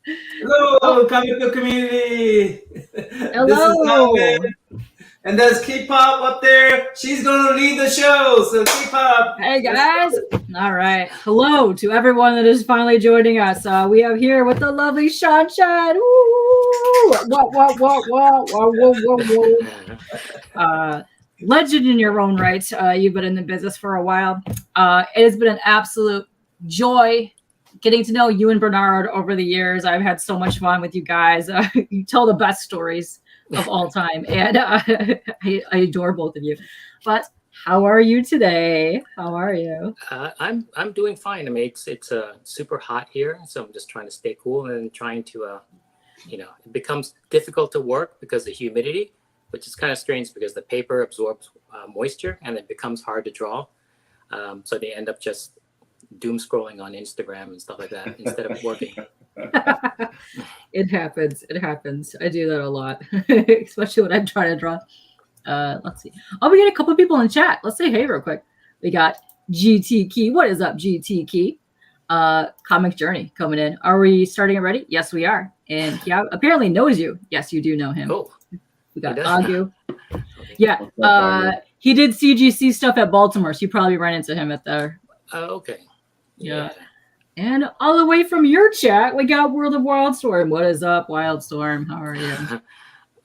Hello, comic book community. This is Hello. NammaN, and there's K-pop up there. She's gonna lead the show. So K-pop, Hey let's guys. go. All right. Hello to everyone that is finally joining us. We have here with the lovely Sean Chen. Woo! Whoa. Uh, Legend in your own right. You've been in the business for a while. It has been an absolute joy getting to know you and Bernard over the years. I've had so much fun with you guys. You tell the best stories of all time, and I adore both of you. But how are you today? How are you? I'm doing fine. I mean, it's super hot here, so I'm just trying to stay cool and trying to it becomes difficult to work because of humidity, which is kind of strange because the paper absorbs moisture and it becomes hard to draw. So they end up just doom scrolling on Instagram and stuff like that instead of working. It happens. It happens. I do that a lot, especially when I'm trying to draw. Let's see. Oh, we got a couple people in chat. Let's say hey real quick. We got GT Key. What is up, GT Key? Comic Journey coming in. Are we starting already? Yes, we are. And he apparently knows you. Yes, you do know him. Oh, We got he does? Agu. okay. Yeah. He did CGC stuff at Baltimore, so you probably ran into him at there. Okay. Yeah. And all the way from your chat, we got World of Wildstorm. What is up, Wildstorm? How are you?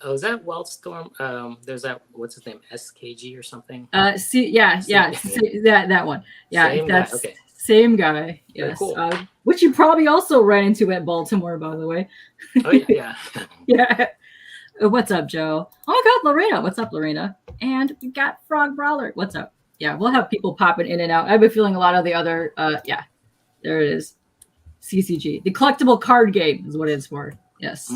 Oh, is that Wildstorm? There's that, what's his name, SKG or something? That one. Yeah, Same that's guy. Okay. same guy. Yes. Very cool. Which you probably also ran into at Baltimore, by the way. Oh yeah. Yeah. What's up, Joe? Oh my God, Lorena. What's up, Lorena? And we got Frog Brawler. What's up? Yeah, we'll have people popping in and out. I've been feeling a lot of the other. Yeah, there it is. CCG, the collectible card game, is what it's for. Yes.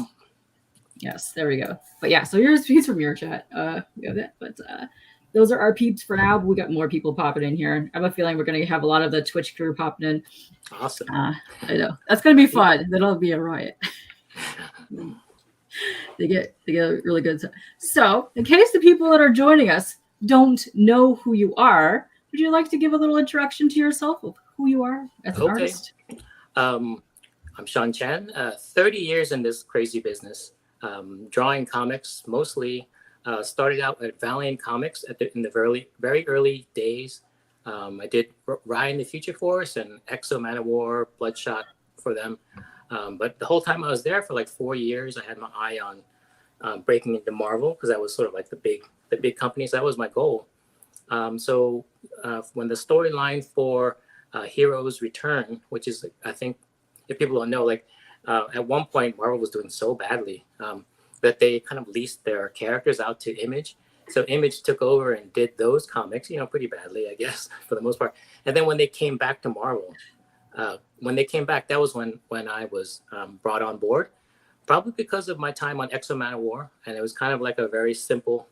Yes, there we go. But yeah, so he's from your chat. We have that. But those are our peeps for now. We got more people popping in here. I have a feeling we're gonna have a lot of the Twitch crew popping in. Awesome. I know that's gonna be fun. That'll be a riot. They get really good. So, in case the people that are joining us don't know who you are, would you like to give a little introduction to yourself of who you are as an artist? I'm Sean Chen. 30 years in this crazy business. Drawing comics mostly. Started out at Valiant Comics in the very early days. I did Ryan the Future Force and Exo Man of War, Bloodshot for them. But the whole time I was there for like 4 years, I had my eye on breaking into Marvel because that was sort of like the big companies. That was my goal. So when the storyline for Heroes Return, which is, I think, if people don't know, like at one point Marvel was doing so badly that they kind of leased their characters out to Image. So Image took over and did those comics, pretty badly, I guess, for the most part. And then when they came back to Marvel, that was when I was brought on board, probably because of my time on Exo Man of War. And it was kind of like a very simple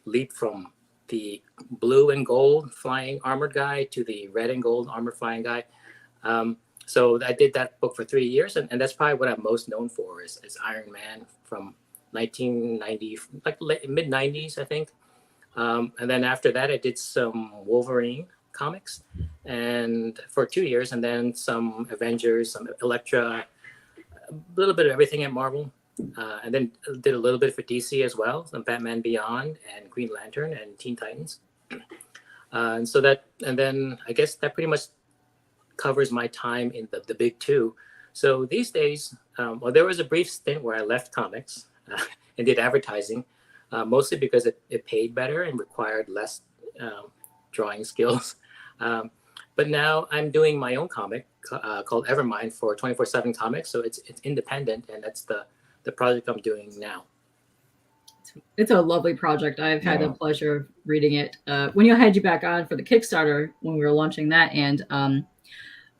leap from the blue and gold flying armored guy to the red and gold armored flying guy. So I did that book for 3 years, and that's probably what I'm most known for is Iron Man from 1990, like mid 90s, I think. And then after that, I did some Wolverine comics, and for 2 years, and then some Avengers, some Elektra, a little bit of everything at Marvel. And then did a little bit for DC as well, some Batman Beyond and Green Lantern and Teen Titans. And then I guess that pretty much covers my time in the big two. So these days, there was a brief stint where I left comics and did advertising, mostly because it paid better and required less drawing skills. But now I'm doing my own comic called Evermind for 24/7 Comics. So it's independent, and that's the project I'm doing now. It's a lovely project. I've had the pleasure of reading it. When I had you back on for the Kickstarter when we were launching that, and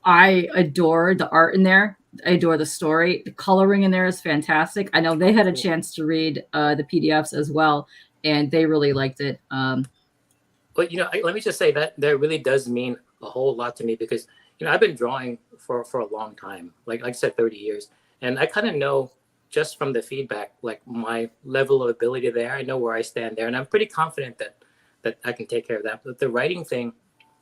I adore the art in there. I adore the story. The coloring in there is fantastic. I know they had a chance to read the PDFs as well, and they really liked it. But let me just say that really does mean a whole lot to me because I've been drawing for a long time, like I said, 30 years, and I kind of know just from the feedback, like my level of ability there. I know where I stand there, and I'm pretty confident that I can take care of that. But the writing thing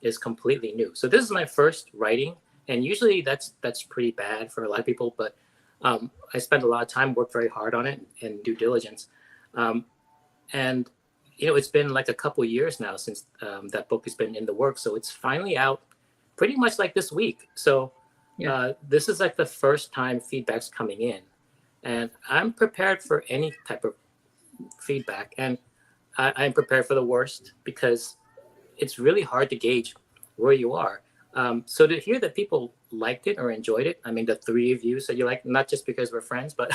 is completely new. So this is my first writing, and usually that's pretty bad for a lot of people. But I spent a lot of time, worked very hard on it, and due diligence. And it's been like a couple of years now since that book has been in the works. So it's finally out pretty much like this week. So this is like the first time feedback's coming in. And I'm prepared for any type of feedback. And I'm prepared for the worst because it's really hard to gauge where you are. So to hear that people liked it or enjoyed it, I mean, the 3 of you said you like, not just because we're friends, but,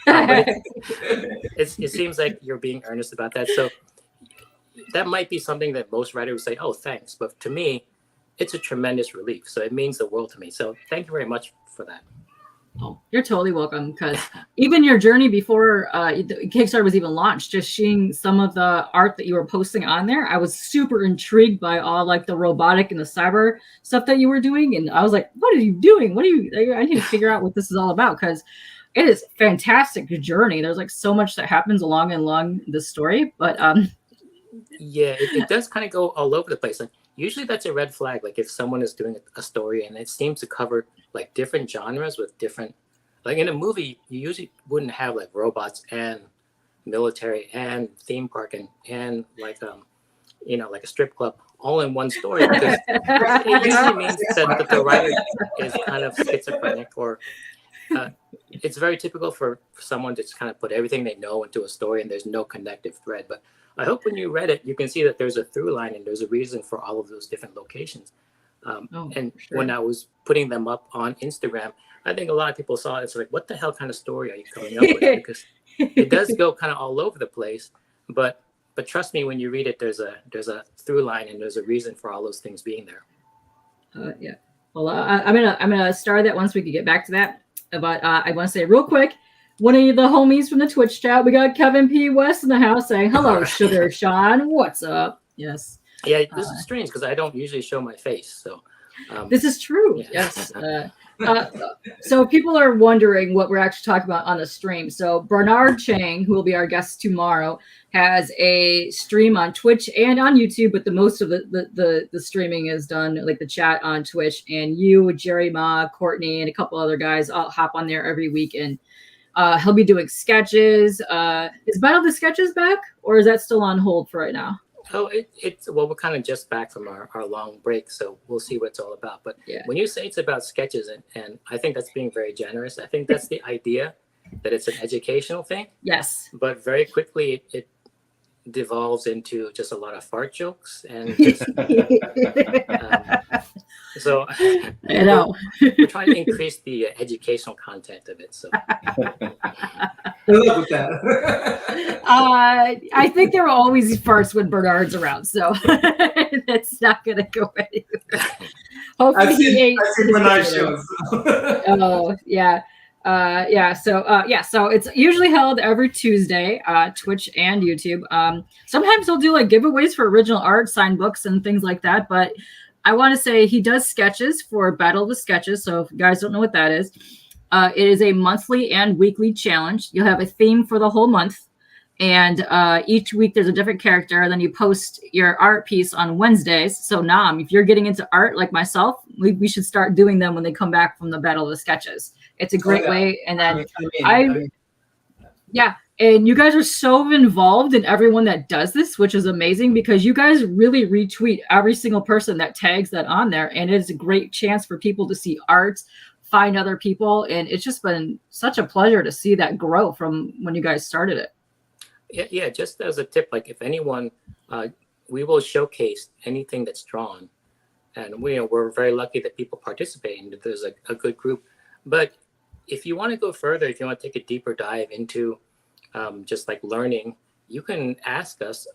it seems like you're being earnest about that. So that might be something that most writers would say, oh, thanks. But to me, it's a tremendous relief. So it means the world to me. So thank you very much for that. Oh, you're totally welcome. Because even your journey before Kickstarter was even launched, just seeing some of the art that you were posting on there, I was super intrigued by all like the robotic and the cyber stuff that you were doing. And I was like, what are you doing? I need to figure out what this is all about, because it is a fantastic journey. There's like so much that happens along the story. But yeah, it does kind of go all over the place. Like usually that's a red flag. Like if someone is doing a story and it seems to cover like different genres with different, like in a movie, you usually wouldn't have like robots and military and theme park and like like a strip club all in one story, because it usually means that the writer is kind of schizophrenic, or it's very typical for someone to just kind of put everything they know into a story and there's no connective thread. But I hope when you read it, you can see that there's a through line and there's a reason for all of those different locations. When I was putting them up on Instagram, I think a lot of people saw it. It's like, what the hell kind of story are you coming up with? Because it does go kind of all over the place. But trust me, when you read it, there's a through line and there's a reason for all those things being there. Yeah. Well, I'm gonna start that once we can get back to that. But I want to say real quick, one of the homies from the Twitch chat, we got Kevin P. West in the house saying, hello, Sugar Sean. What's up? Yes. Yeah, this is strange because I don't usually show my face. So this is true. Yeah. Yes. So people are wondering what we're actually talking about on the stream. So Bernard Chang, who will be our guest tomorrow, has a stream on Twitch and on YouTube, but the most of the streaming is done, like the chat on Twitch. And you, Jerry Ma, Courtney, and a couple other guys all hop on there every week, and he'll be doing sketches. Is Battle of the Sketches back, or is that still on hold for right now? Oh, well, we're kind of just back from our long break, so we'll see what it's all about. But when you say it's about sketches, and I think that's being very generous. I think that's the idea, that it's an educational thing. Yes. But very quickly, it devolves into just a lot of fart jokes and just, so I know we're trying to increase the educational content of it. So Good luck with that. I think there are always farts when Bernard's around, so that's not gonna go anywhere. Hopefully I've seen Bernard shows. Oh yeah. So it's usually held every Tuesday, Twitch and YouTube. Sometimes he'll do like giveaways for original art, signed books, and things like that. But I want to say he does sketches for Battle of the Sketches. So if you guys don't know what that is, it is a monthly and weekly challenge. You'll have a theme for the whole month, and each week there's a different character. And then you post your art piece on Wednesdays. So Nam, if you're getting into art like myself, we should start doing them when they come back from the Battle of the Sketches. It's a great way. And then and you guys are so involved in everyone that does this, which is amazing, because you guys really retweet every single person that tags that on there. And it's a great chance for people to see art, find other people. And it's just been such a pleasure to see that grow from when you guys started it. Yeah. Just as a tip, like if anyone, we will showcase anything that's drawn. And we're very lucky that people participate and that there's a good group. But if you want to go further, if you want to take a deeper dive into just like learning, you can ask us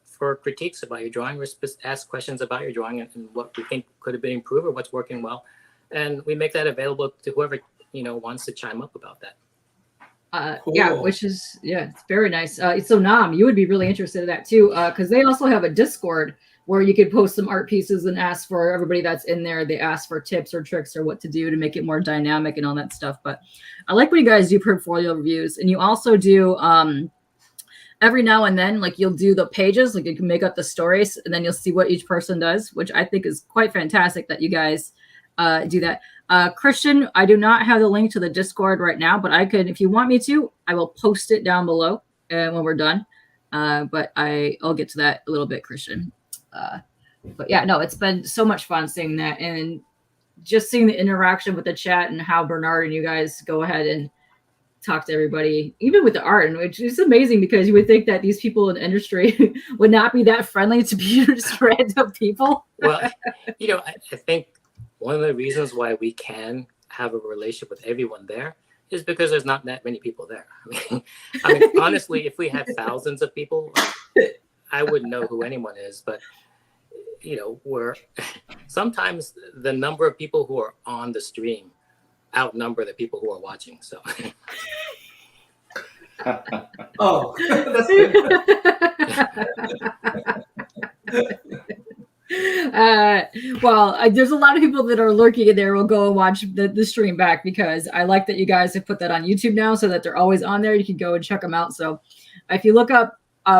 for critiques about your drawing, or ask questions about your drawing and what we think could have been improved or what's working well. And we make that available to whoever, wants to chime up about that. Cool. Yeah, it's very nice. So Nam, you would be really interested in that too, because they also have a Discord where you could post some art pieces and ask for everybody that's in there. They ask for tips or tricks or what to do to make it more dynamic and all that stuff. But I like when you guys do portfolio reviews, and you also do every now and then, like you'll do the pages, like you can make up the stories, and then you'll see what each person does, which I think is quite fantastic that you guys do that. Christian, I do not have the link to the Discord right now, but I could, if you want me to, I will post it down below when we're done. But I'll get to that a little bit, Christian. But yeah, no, it's been so much fun seeing that and just seeing the interaction with the chat and how Bernard and you guys go ahead and talk to everybody, even with the art, which is amazing because you would think that these people in the industry would not be that friendly to just random people. Well, I think one of the reasons why we can have a relationship with everyone there is because there's not that many people there. I mean, honestly, if we had thousands of people, I wouldn't know who anyone is. But we're sometimes the number of people who are on the stream outnumber the people who are watching. So. Oh, that's good. Well, there's a lot of people that are lurking in there. Will go and watch the stream back because I like that you guys have put that on YouTube now so that they're always on there. You can go and check them out. So if you look up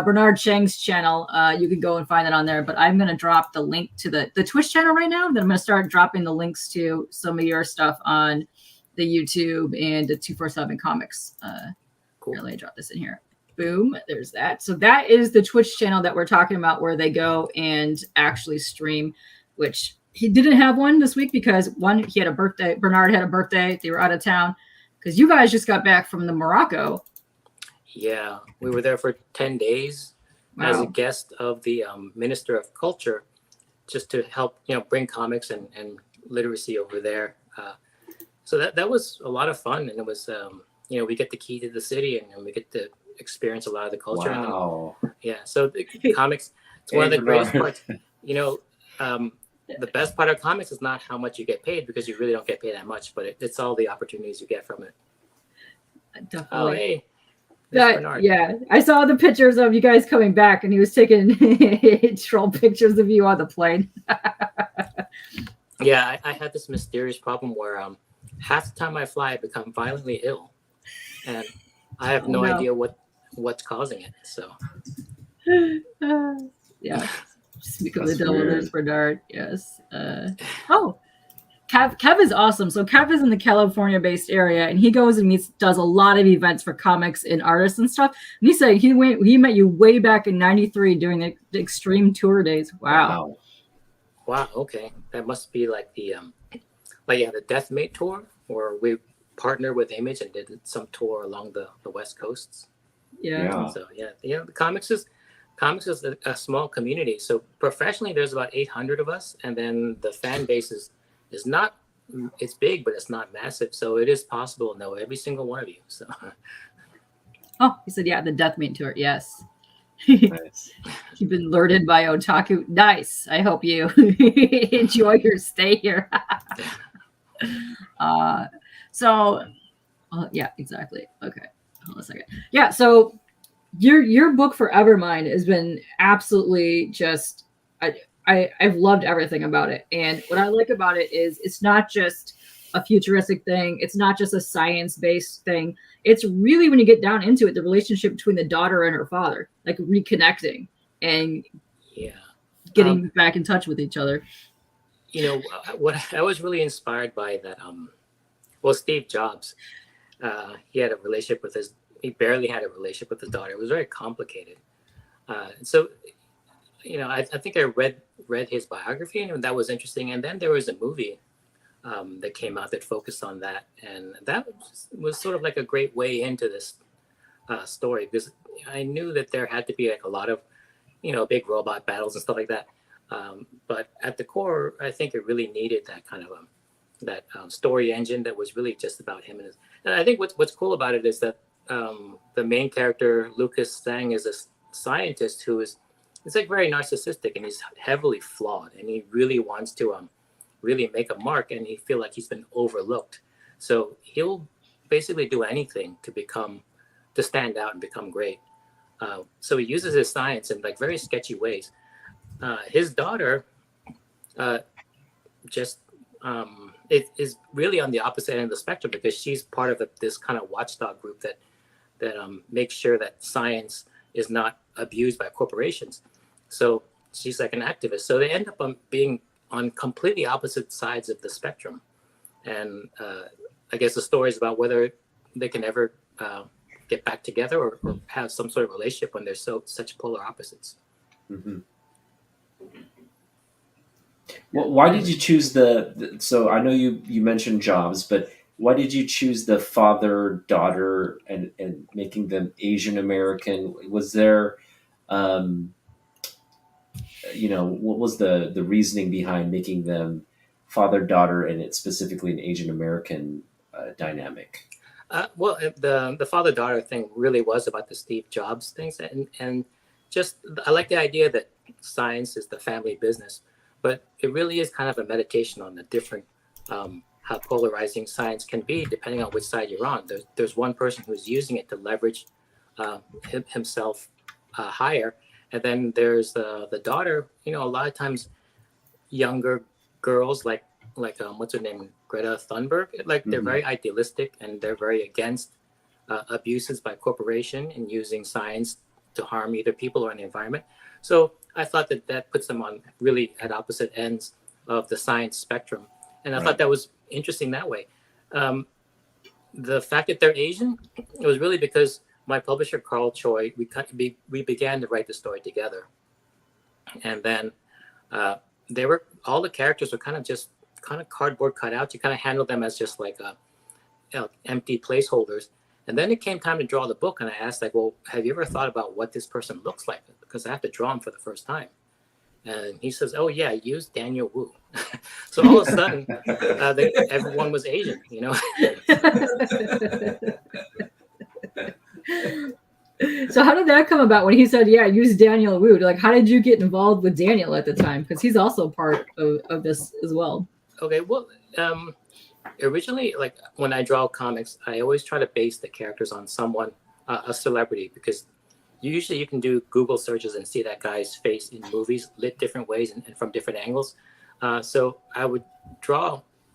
Bernard Chang's channel, you can go and find it on there. But I'm going to drop the link to the Twitch channel right now. Then I'm going to start dropping the links to some of your stuff on the YouTube and the 247 Comics. Cool. Let me drop this in here. Boom. There's that. So that is the Twitch channel that we're talking about where they go and actually stream, which he didn't have one this week because one, he had a birthday. Bernard had a birthday. They were out of town because you guys just got back from the Morocco. Yeah, we were there for 10 days as a guest of the Minister of Culture, just to help, bring comics and literacy over there. So that was a lot of fun. And it was, we get the key to the city and we get to experience a lot of the culture. Wow. Yeah. So the comics, it's one of the greatest parts. The best part of comics is not how much you get paid because you really don't get paid that much, but it's all the opportunities you get from it. Definitely. Oh, hey. Yeah, I saw the pictures of you guys coming back, and he was taking troll pictures of you on the plane. Yeah, I had this mysterious problem where half the time I fly, I become violently ill, and I have no idea what's causing it. So, yeah, speak of the devil, there's Bernard. Yes. Kev is awesome. So Kev is in the California-based area, and he goes and does a lot of events for comics and artists and stuff. And he said he met you way back in '93 during the Extreme Tour days. Wow. Okay, that must be like the the Deathmate tour, where we partnered with Image and did some tour along the West Coasts. Yeah. So the comics is a small community. So professionally, there's about 800 of us, and then the fan base is not, it's big, but it's not massive. So it is possible to know every single one of you. So. Oh, he said, yeah, the Deathmate tour. Yes. Nice. You've been lured by Otaku. Nice. I hope you enjoy your stay here. Yeah, exactly. Okay. Hold on a second. Yeah. So your book Forevermind has been absolutely just, I've loved everything about it. And what I like about it is it's not just a futuristic thing. It's not just a science-based thing. It's really, when you get down into it, the relationship between the daughter and her father, like reconnecting and getting back in touch with each other. What I was really inspired by that, Steve Jobs, he barely had a relationship with his daughter. It was very complicated. So I think I read his biography, and that was interesting. And then there was a movie that came out that focused on that, and that was sort of like a great way into this story, because I knew that there had to be like a lot of big robot battles and stuff like that. But at the core, I think it really needed that kind of story engine that was really just about him. And I think what's cool about it is that the main character, Lucas Sang, is a scientist who is like very narcissistic, and he's heavily flawed, and he really wants to really make a mark, and he feel like he's been overlooked. So he'll basically do anything to stand out and become great. So he uses his science in like very sketchy ways. His daughter it is really on the opposite end of the spectrum, because she's part of this kind of watchdog group that makes sure that science is not abused by corporations. So she's like an activist. So they end up being on completely opposite sides of the spectrum. and I guess the story is about whether they can ever get back together or have some sort of relationship when they're such polar opposites. Mm-hmm. Well, why did you choose the? So I know you mentioned jobs, but why did you choose the father daughter and making them Asian American? Was there, um, what was the reasoning behind making them father daughter and it's specifically an Asian American dynamic? Well, the father daughter thing really was about the Steve Jobs things, and just I like the idea that science is the family business, but it really is kind of a meditation on the different how polarizing science can be depending on which side you're on. There's one person who's using it to leverage himself higher, and then there's the daughter. A lot of times younger girls like what's her name, Greta Thunberg, like they're very idealistic and they're very against abuses by corporation and using science to harm either people or the environment. So I thought that puts them on really at opposite ends of the science spectrum, and I thought that was interesting that way. The fact that they're Asian, it was really because my publisher Carl Choi, we began to write the story together, and then all the characters were kind of cardboard cutouts. You kind of handled them as just like empty placeholders. And then it came time to draw the book, and I asked, like, well, have you ever thought about what this person looks like? Because I have to draw him for the first time. And he says, oh yeah, use Daniel Wu. So all of a sudden, everyone was Asian, So how did that come about when he said, yeah, use Daniel Wu? Like, how did you get involved with Daniel at the time? Because he's also part of this as well. Okay, well, originally, like when I draw comics, I always try to base the characters on someone, a celebrity, because usually you can do Google searches and see that guy's face in movies lit different ways and from different angles. So I would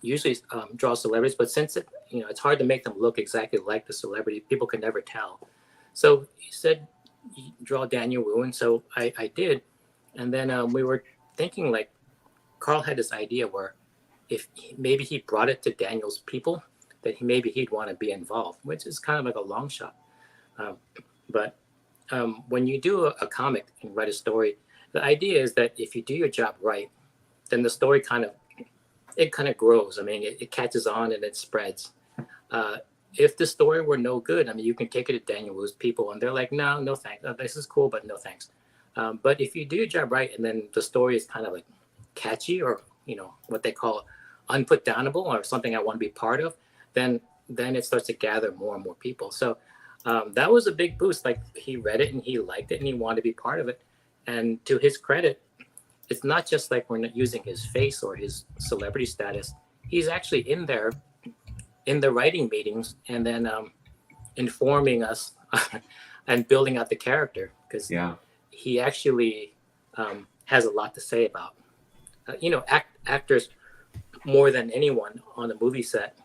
usually draw celebrities, but since it's hard to make them look exactly like the celebrity, people can never tell. So he said, draw Daniel Wu, and so I did. And then we were thinking, like, Carl had this idea where if maybe he brought it to Daniel's people, that maybe he'd want to be involved, which is kind of like a long shot. But when you do a comic and write a story, the idea is that if you do your job right, then the story kind of grows. I mean, it catches on and it spreads. If the story were no good, I mean, you can take it to Daniel Wu's people and they're like, no thanks. This is cool, but no thanks. But if you do your job right, and then the story is kind of like catchy, or what they call unputdownable, or something I want to be part of, then it starts to gather more and more people. So that was a big boost. Like, he read it and he liked it and he wanted to be part of it. And to his credit, it's not just like we're not using his face or his celebrity status. He's actually in there in the writing meetings, and then informing us and building out the character, because he actually has a lot to say about actors more than anyone on the movie set.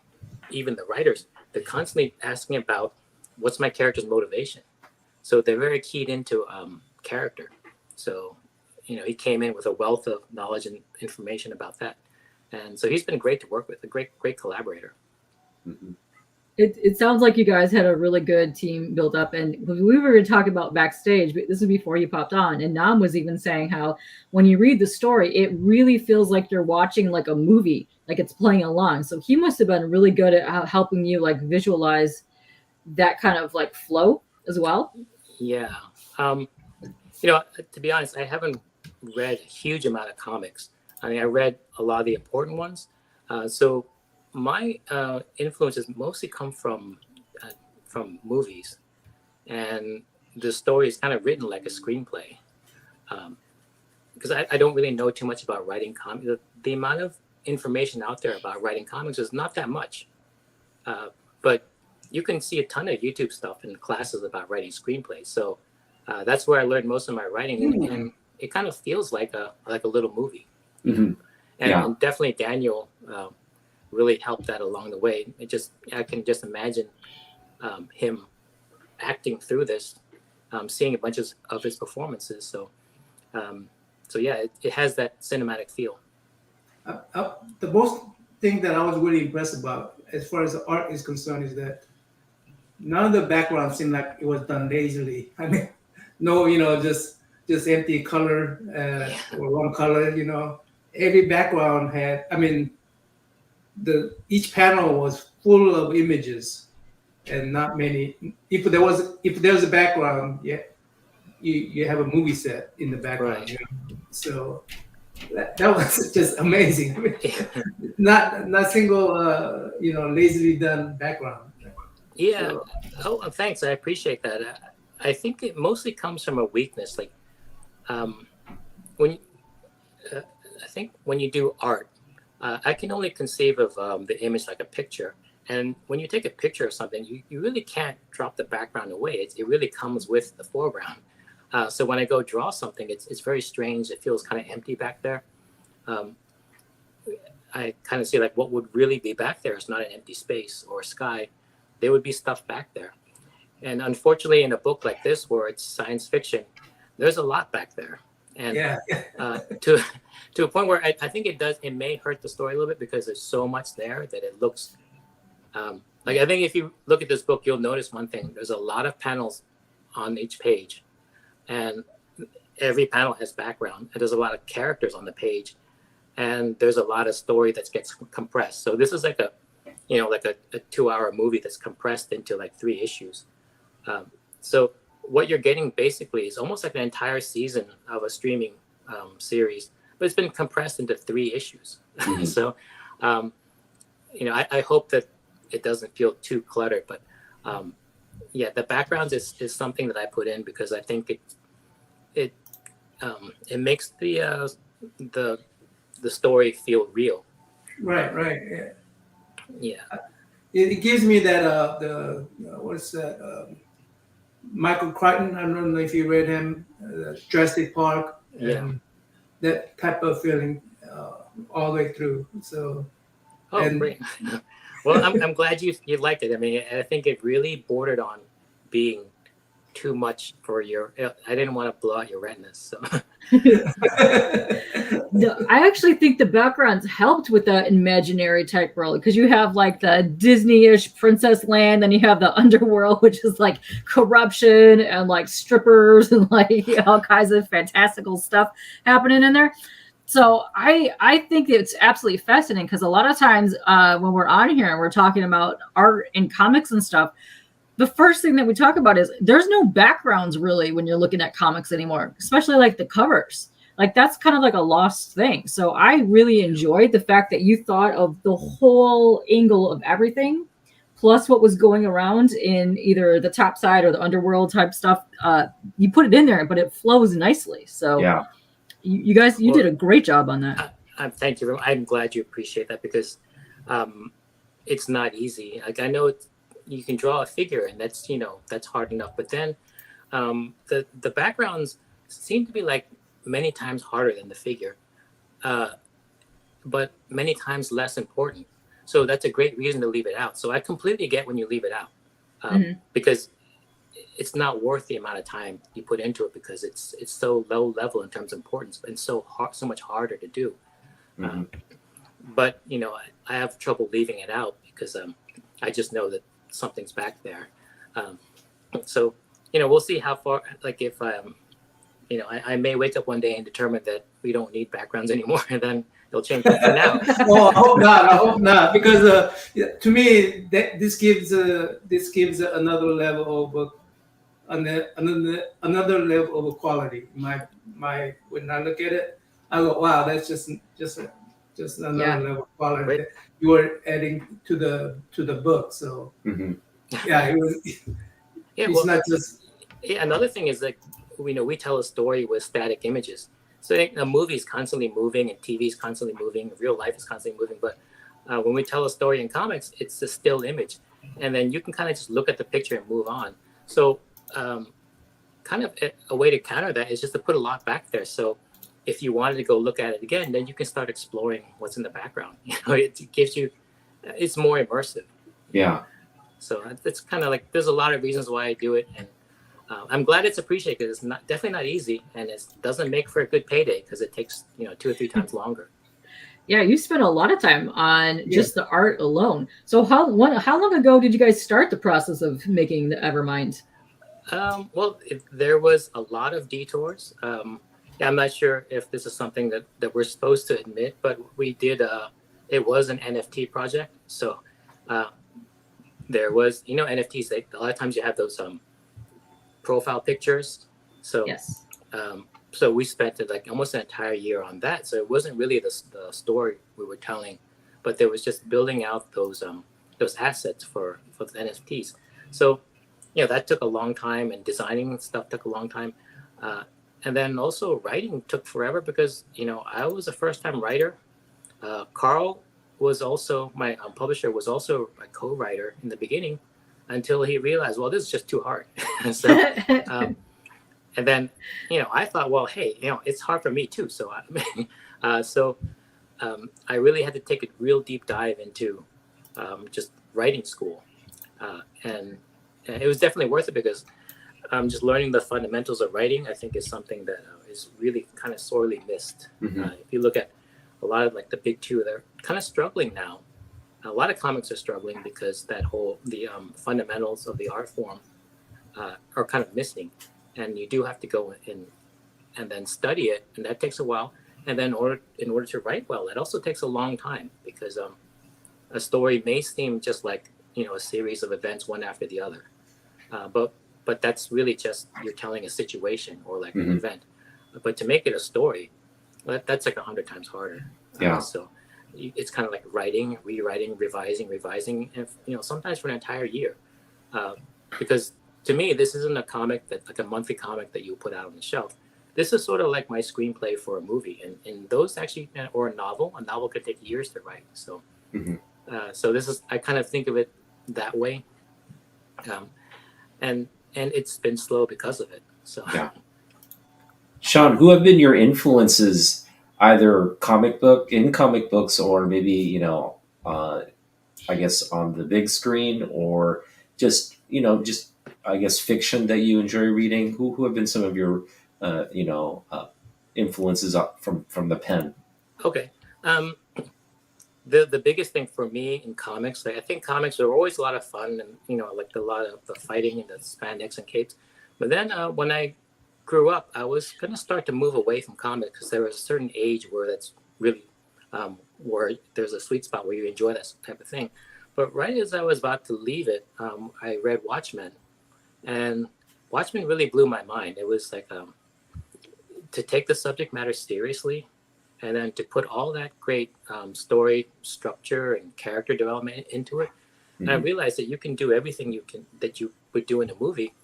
Even the writers, they're constantly asking about what's my character's motivation, so they're very keyed into character. So he came in with a wealth of knowledge and information about that, and so he's been great to work with, a great collaborator. Mm-hmm. It sounds like you guys had a really good team built up, and we were going to talk about backstage, but this is before you popped on, and Nam was even saying how when you read the story, it really feels like you're watching like a movie, like it's playing along. So he must have been really good at helping you like visualize that kind of like flow as well. Yeah. To be honest, I haven't read a huge amount of comics. I mean, I read a lot of the important ones. So my influences mostly come from movies, and the story is kind of written like a screenplay. Because I don't really know too much about writing comics. The amount of information out there about writing comics is not that much. But you can see a ton of YouTube stuff and classes about writing screenplays. So that's where I learned most of my writing, and it kind of feels like a little movie. Mm-hmm. And definitely Daniel really helped that along the way. I can just imagine him acting through this, seeing a bunch of his performances. So yeah, it has that cinematic feel. The most thing that I was really impressed about, as far as the art is concerned, is that none of the background seemed like it was done lazily. I mean, no, just empty color or one color. Every background had. I mean, each panel was full of images, and not many. If there was a background, yeah, you have a movie set in the background. Right. So that was just amazing. I mean, not single lazily done background. Yeah. So, Thanks. I appreciate that. I think it mostly comes from a weakness. Like when I think when you do art, I can only conceive of the image like a picture. And when you take a picture of something, you really can't drop the background away. It really comes with the foreground. So when I go draw something, it's very strange. It feels kind of empty back there. I kind of see like what would really be back there is not an empty space or sky. There would be stuff back there. And unfortunately, in a book like this, where it's science fiction, there's a lot back there. And to a point where I think it may hurt the story a little bit because there's so much there that it looks like, I think if you look at this book, you'll notice one thing. There's a lot of panels on each page, and every panel has background, and there's a lot of characters on the page, and there's a lot of story that gets compressed. So this is like a 2-hour movie that's compressed into like 3 issues. So what you're getting basically is almost like an entire season of a streaming series, but it's been compressed into 3 issues. Mm-hmm. So, I hope that it doesn't feel too cluttered, but the backgrounds is something that I put in because I think it makes the story feel real. Right. Yeah. It gives me that what's that? Michael Crichton. I don't know if you read him, Jurassic Park, and that type of feeling all the way through. So. Great. Well, I'm glad you liked it. I mean, I think it really bordered on being too much for your. I didn't want to blow out your retinas, so. No, I actually think the backgrounds helped with the imaginary type world because you have like the Disney-ish princess land, then you have the underworld, which is like corruption and like strippers and like all kinds of fantastical stuff happening in there. So I think it's absolutely fascinating because a lot of times when we're on here and we're talking about art and comics and stuff, the first thing that we talk about is there's no backgrounds really when you're looking at comics anymore, especially like the covers. Like that's kind of like a lost thing. So I really enjoyed the fact that you thought of the whole angle of everything, plus what was going around in either the top side or the underworld type stuff. You put it in there, but it flows nicely. So Yeah. You guys, did a great job on that. Thank you. I'm glad you appreciate that because it's not easy. Like I know you can draw a figure and that's hard enough. But then the backgrounds seem to be like many times harder than the figure, but many times less important. So that's a great reason to leave it out. So I completely get when you leave it out because it's not worth the amount of time you put into it because it's so low level in terms of importance and so much harder to do. Mm-hmm. But I have trouble leaving it out because I just know that something's back there. So we'll see how far. Like if I may wake up one day and determine that we don't need backgrounds anymore, and then they'll change it for now. Well, I hope not, because to me this gives another level of another level of quality. My when I look at it, I go, wow, that's just another level of quality that you were adding to the book. So it was. It's not just. Yeah, another thing is like we tell a story with static images. So a movie is constantly moving and TV is constantly moving. Real life is constantly moving. But when we tell a story in comics, it's a still image. And then you can kind of just look at the picture and move on. So kind of a way to counter that is just to put a lot back there. So if you wanted to go look at it again, then you can start exploring what's in the background. It gives you, it's more immersive. Yeah. So it's kind of like, there's a lot of reasons why I do it. And I'm glad it's appreciated because it's definitely not easy, and it doesn't make for a good payday because it takes 2 or 3 times longer. Yeah, you spent a lot of time on Yeah. just the art alone. So how long ago did you guys start the process of making the Evermind? Well, there was a lot of detours. Yeah, I'm not sure if this is something that we're supposed to admit, but we did. It was an NFT project, so uh, there was, NFTs. A lot of times you have those profile pictures. So Yes. so we spent like almost an entire year on that. So it wasn't really the story we were telling, but there was just building out those assets for the NFTs. So that took a long time, and designing stuff took a long time. And then also writing took forever because I was a first time writer. Carl was also my publisher, was also a co-writer in the beginning until he realized, well, this is just too hard. So um, and then I thought, well, hey, it's hard for me too. So I really had to take a real deep dive into just writing school, and it was definitely worth it because just learning the fundamentals of writing, I think, is something that is really kind of sorely missed. If you look at a lot of like the big two, they're kind of struggling now. A lot of comics are struggling because the fundamentals of the art form are kind of missing, and you do have to go in and then study it, and that takes a while. And then in order to write well, it also takes a long time because a story may seem just like a series of events one after the other, but that's really just you're telling a situation or like an event. But to make it a story, that's like 100 times harder. Yeah. So it's kind of like writing, rewriting, revising, and sometimes for an entire year, because to me this isn't a comic that like a monthly comic that you put out on the shelf. This is sort of like my screenplay for a movie, and those actually, or a novel. A novel could take years to write. So, so this is, I kind of think of it that way, and it's been slow because of it. So, Yeah. Sean, who have been your influences, either comic books, or maybe I guess on the big screen, or just I guess fiction that you enjoy reading? Who have been some of your influences from the pen? okay. The biggest thing for me in comics, like, I think comics are always a lot of fun, and like a lot of the fighting and the spandex and capes. But then when I grew up, I was gonna start to move away from comics because there was a certain age where that's really where there's a sweet spot where you enjoy that type of thing. But right as I was about to leave it, I read Watchmen, and Watchmen really blew my mind. It was like to take the subject matter seriously, and then to put all that great story structure and character development into it. And I realized that you can do everything that you would do in a movie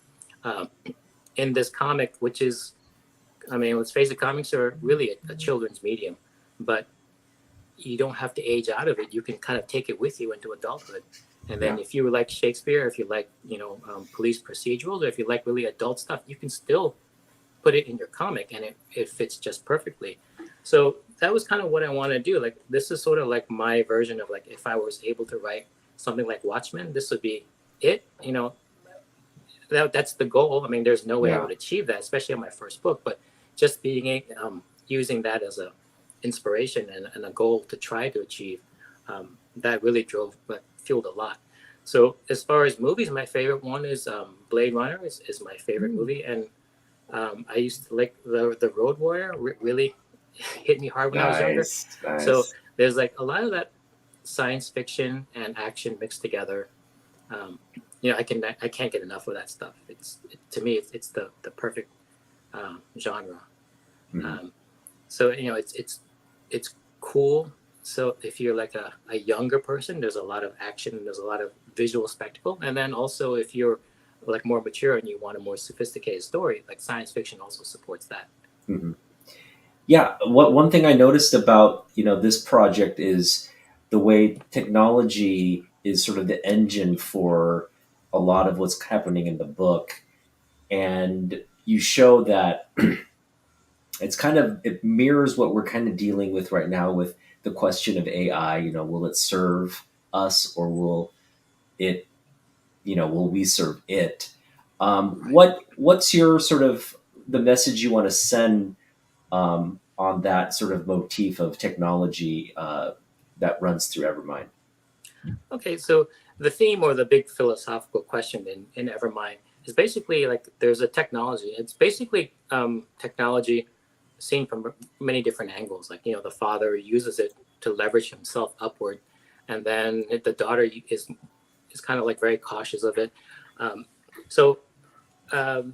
in this comic, which is, I mean, let's face it, comics are really a children's medium, but you don't have to age out of it. You can kind of take it with you into adulthood. And then if you like Shakespeare, if you like, police procedurals, or if you like really adult stuff, you can still put it in your comic, and it fits just perfectly. So that was kind of what I want to do. Like, this is sort of like my version of, like, if I was able to write something like Watchmen, this would be it. That's the goal. I mean, there's no way I would achieve that, especially on my first book, but just being using that as a inspiration and a goal to try to achieve, that really fueled a lot. So as far as movies, my favorite one is Blade Runner is my favorite movie, and I used to like the Road Warrior. Really hit me hard when I was younger. Nice. So there's like a lot of that science fiction and action mixed together. I can't get enough of that stuff. To me, it's the perfect genre. So it's cool. So if you're like a younger person, there's a lot of action, there's a lot of visual spectacle, and then also if you're like more mature and you want a more sophisticated story, like science fiction also supports that. Yeah, one thing I noticed about this project is the way technology is sort of the engine for a lot of what's happening in the book, and you show that it mirrors what we're kind of dealing with right now with the question of AI. Will it serve us, or will it, will we serve it? What's your sort of the message you want to send on that sort of motif of technology that runs through Evermind. Okay, so the theme or the big philosophical question in Evermind is basically like there's a technology. It's basically technology seen from many different angles. Like, the father uses it to leverage himself upward, and then the daughter is kind of like very cautious of it. So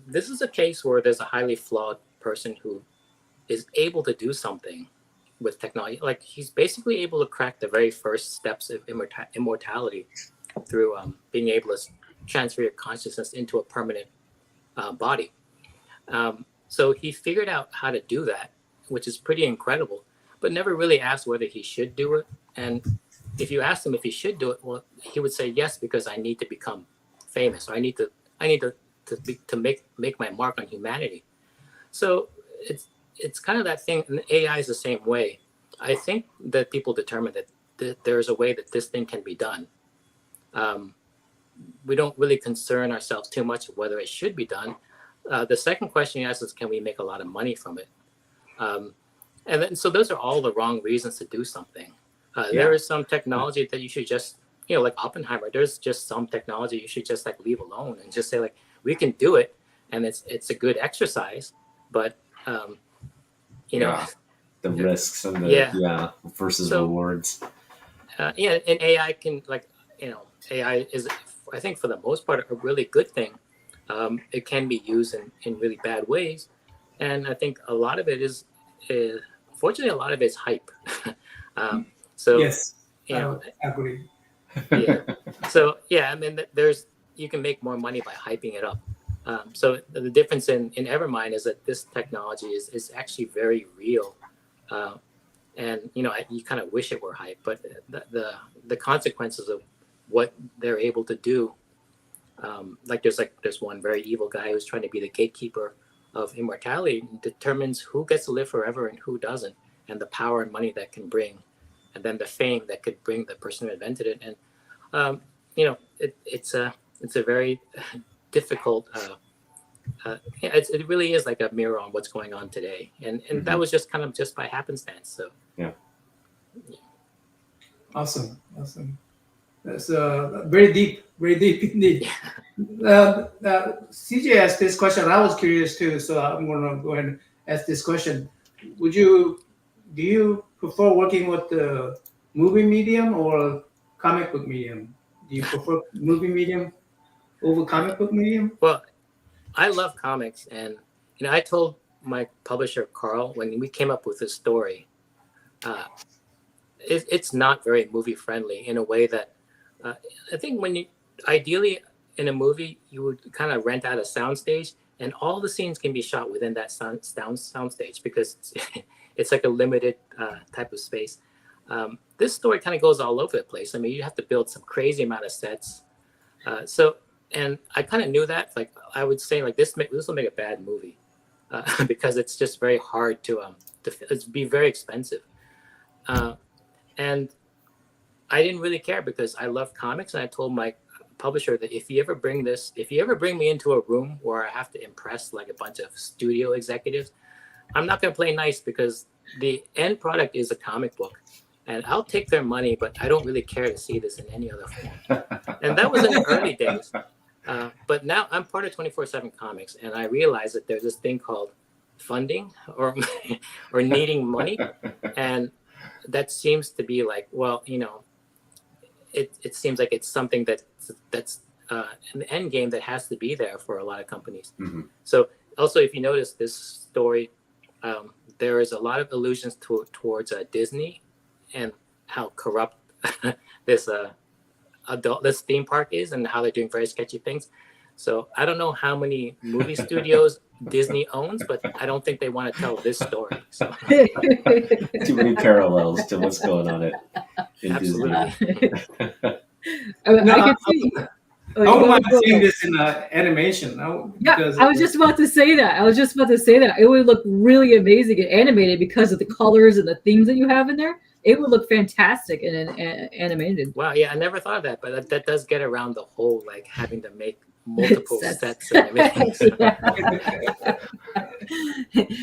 this is a case where there's a highly flawed person who is able to do something with technology. Like, he's basically able to crack the very first steps of immortality through being able to transfer your consciousness into a permanent body. So he figured out how to do that, which is pretty incredible, but never really asked whether he should do it. And if you asked him if he should do it, well, he would say yes, because I need to become famous, or I need to make my mark on humanity. So it's kind of that thing, and AI is the same way. I think that people determine that there's a way that this thing can be done. We don't really concern ourselves too much with whether it should be done. The second question you ask is, can we make a lot of money from it? And then, so those are all the wrong reasons to do something. There is some technology that you should just, like Oppenheimer, there's just some technology you should just like leave alone and just say like, we can do it, and it's a good exercise, but the risks and the versus rewards. And AI can, like, AI is, I think, for the most part, a really good thing. It can be used in really bad ways, and I think a lot of it is fortunately, a lot of it's hype. So yes, I agree. Yeah. So I mean, you can make more money by hyping it up. So the difference in Evermind is that this technology is actually very real, and you kind of wish it were hype, but the consequences of what they're able to do, like there's one very evil guy who's trying to be the gatekeeper of immortality, and determines who gets to live forever and who doesn't, and the power and money that can bring, and then the fame that could bring the person who invented it. And it's a very difficult. It really is like a mirror on what's going on today, and that was just kind of just by happenstance. So Awesome. That's very deep indeed. CJ asked this question. I was curious too, so I'm going to go ahead and ask this question. Do you prefer working with the movie medium or comic book medium? Do you prefer movie medium over comic book medium? Well, I love comics, and I told my publisher Carl when we came up with this story, it's not very movie friendly in a way that I think ideally in a movie you would kind of rent out a soundstage, and all the scenes can be shot within that soundstage because it's like a limited type of space. This story kind of goes all over the place. I mean, you have to build some crazy amount of sets. And I kind of knew that. Like, I would say, like, this will make a bad movie because it's just very hard to it's be very expensive. And I didn't really care because I love comics, and I told my publisher that if you ever bring me into a room where I have to impress like a bunch of studio executives, I'm not going to play nice, because the end product is a comic book, and I'll take their money, but I don't really care to see this in any other form. And that was in the early days. But now I'm part of 24/7 Comics, and I realize that there's this thing called funding or needing money, and that seems to be like, well, it seems like it's something that's an end game that has to be there for a lot of companies. Mm-hmm. So also, if you notice this story, there is a lot of allusions towards Disney and how corrupt this theme park is, and how they're doing very sketchy things. So I don't know how many movie studios Disney owns, but I don't think they want to tell this story. So. Too many parallels to what's going on in Absolutely. Disney. I could see. I don't mind seeing this in animation. Yeah, I was just about to say that. It would look really amazing and animated because of the colors and the themes that you have in there. It would look fantastic in an animated. Wow, yeah, I never thought of that, but that does get around the whole like having to make multiple Sets. sets and everything.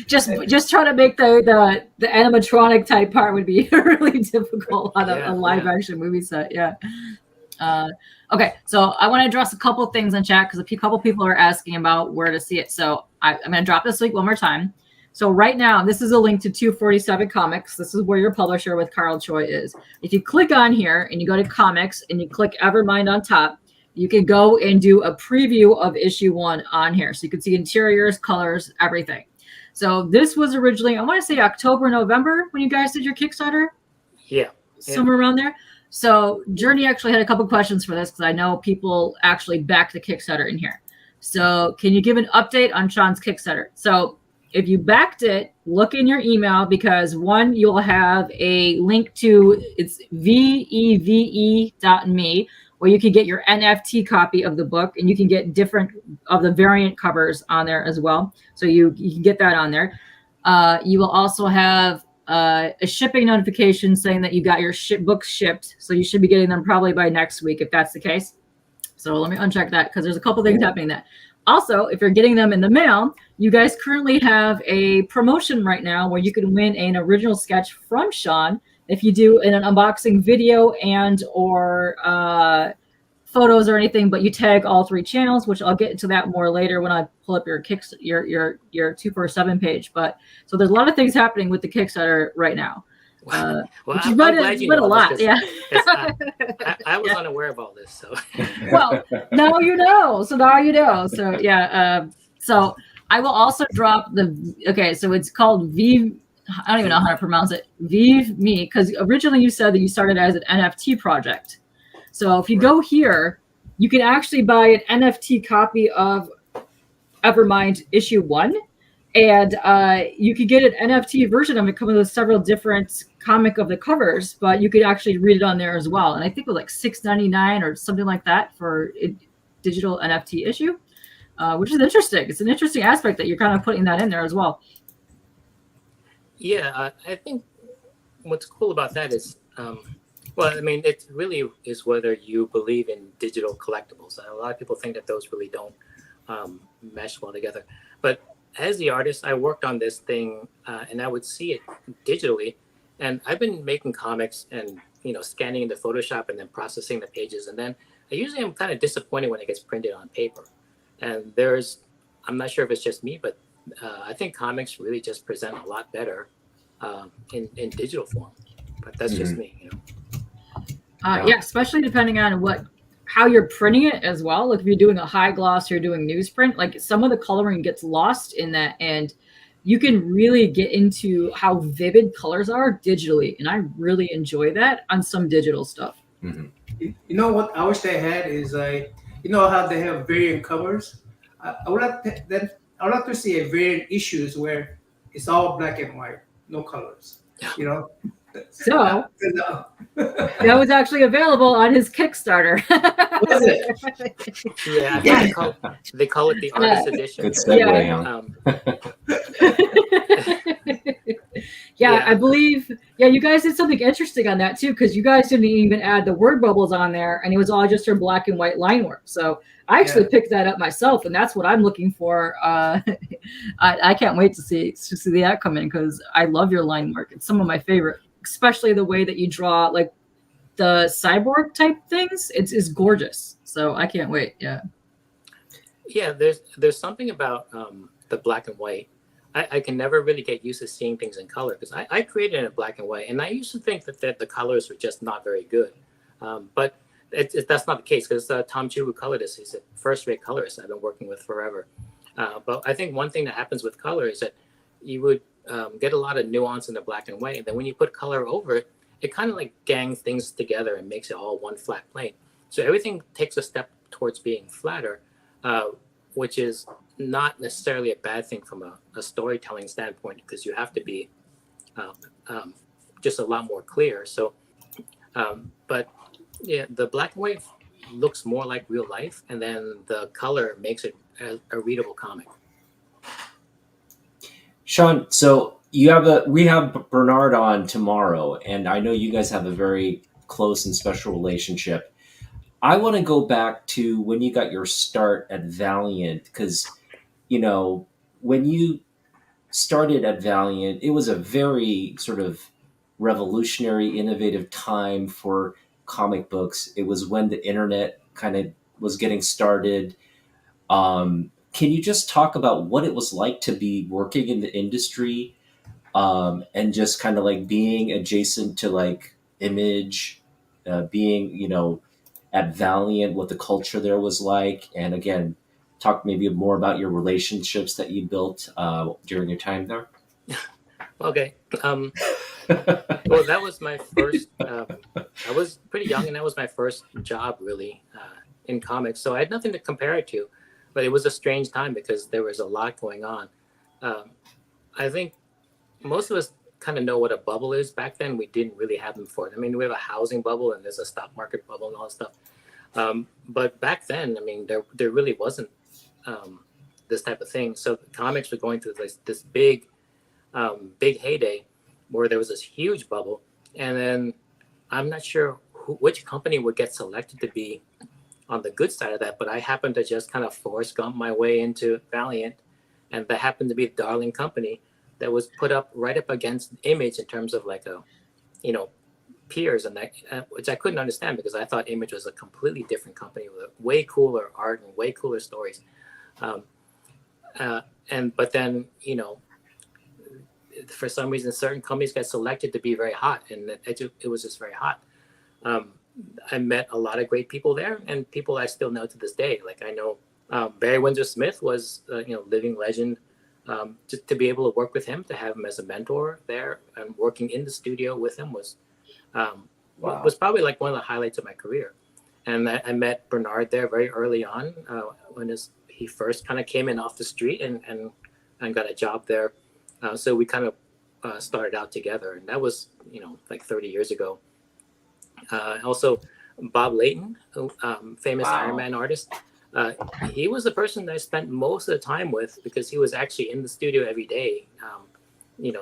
So, just trying to make the animatronic type part would be really difficult on a live action movie set. Yeah. Okay, so I want to address a couple things in chat because a couple people are asking about where to see it. So I'm going to drop this link one more time. So right now, this is a link to 247 Comics. This is where your publisher with Carl Choi is. If you click on here and you go to Comics and you click Evermind on top, you can go and do a preview of issue 1 on here. So you can see interiors, colors, everything. So this was originally, I want to say October, November when you guys did your Kickstarter. Yeah. Somewhere around there. So Journey actually had a couple questions for this because I know people actually backed the Kickstarter in here. So can you give an update on Sean's Kickstarter? So if you backed it, look in your email because one, you'll have a link to, it's veve.me where you can get your NFT copy of the book and you can get different of the variant covers on there as well. So you can get that on there. You will also have a shipping notification saying that you got your books shipped. So you should be getting them probably by next week if that's the case. So let me uncheck that because there's a couple things happening there. Also, if you're getting them in the mail, you guys currently have a promotion right now where you can win an original sketch from Sean if you do an unboxing video and or photos or anything, but you tag all 3 channels, which I'll get into that more later when I pull up your 247 page. But so there's a lot of things happening with the Kickstarter right now. Well, I'm glad you know a lot. Yeah, I was unaware of all this. So well, now you know. So now you know. So yeah. So I will also drop the. Okay, so it's called Vive. I don't even know how to pronounce it. Vive Me, because originally you said that you started as an NFT project. So if you go here, you can actually buy an NFT copy of Evermind issue 1. And you could get an NFT version of it coming with several different comic of the covers, but you could actually read it on there as well. And I think it was like $6.99 or something like that for a digital NFT issue, which is interesting. It's an interesting aspect that you're kind of putting that in there as well. Yeah, I think what's cool about that is, well, I mean, it really is whether you believe in digital collectibles. A lot of people think that those really don't mesh well together. But as the artist, I worked on this thing and I would see it digitally. And I've been making comics and, scanning into Photoshop and then processing the pages. And then I usually am kind of disappointed when it gets printed on paper. And I'm not sure if it's just me, but I think comics really just present a lot better in digital form. But that's just me, Yeah, especially depending on how you're printing it as well. Like if you're doing a high gloss, you're doing newsprint, like some of the coloring gets lost in that. And you can really get into how vivid colors are digitally. And I really enjoy that on some digital stuff. Mm-hmm. You know what I wish they had is how they have variant covers. I would like to see a variant issues where it's all black and white, no colors. So that was actually available on his Kickstarter. Was it? Yeah, I think they call it the artist edition. Good segue. Yeah, I believe. Yeah, you guys did something interesting on that too, because you guys didn't even add the word bubbles on there, and it was all just your black and white line work. So I actually picked that up myself, and that's what I'm looking for. I can't wait to see that come in because I love your line work. It's some of my favorite, especially the way that you draw like the cyborg type things. It's gorgeous. So I can't wait. Yeah. Yeah, there's something about the black and white. I can never really get used to seeing things in color because I created it in black and white, and I used to think that the colors were just not very good. But that's not the case because Tom Chu, who colored this, he's a first-rate colorist I've been working with forever. But I think one thing that happens with color is that you would get a lot of nuance in the black and white, and then when you put color over it, it kind of like gangs things together and makes it all one flat plane. So everything takes a step towards being flatter, which is not necessarily a bad thing from a storytelling standpoint because you have to be just a lot more clear. So, but yeah, the black and white looks more like real life, and then the color makes it a readable comic. Sean, so we have Bernard on tomorrow, and I know you guys have a very close and special relationship. I want to go back to when you got your start at Valiant, because when you started at Valiant, it was a very sort of revolutionary, innovative time for comic books. It was when the internet kind of was getting started. Can you just talk about what it was like to be working in the industry, and just kind of like being adjacent to like Image, being at Valiant, what the culture there was like, and again, talk maybe more about your relationships that you built during your time there. Okay. Well, that was my first. I was pretty young, and that was my first job really in comics. So I had nothing to compare it to, but it was a strange time because there was a lot going on. I think most of us kind of know what a bubble is. Back then, we didn't really have them for it. I mean, we have a housing bubble and there's a stock market bubble and all that stuff. But back then, I mean, there really wasn't this type of thing. So comics were going through this big heyday where there was this huge bubble, and then I'm not sure which company would get selected to be on the good side of that, but I happened to just kind of Forrest Gump my way into Valiant, and that happened to be a darling company that was put up right up against Image in terms of like peers, and that which I couldn't understand because I thought Image was a completely different company with way cooler art and way cooler stories. But then for some reason certain companies got selected to be very hot, and it was just very hot. I met a lot of great people there, and people I still know to this day. Like I know Barry Windsor Smith was living legend. Just to be able to work with him, to have him as a mentor there, and working in the studio with him was probably like one of the highlights of my career. And I met Bernard there very early on when he first kind of came in off the street and got a job there. So we kind of started out together, and that was like 30 years ago. Also, Bob Layton, famous Iron Man artist. He was the person that I spent most of the time with because he was actually in the studio every day,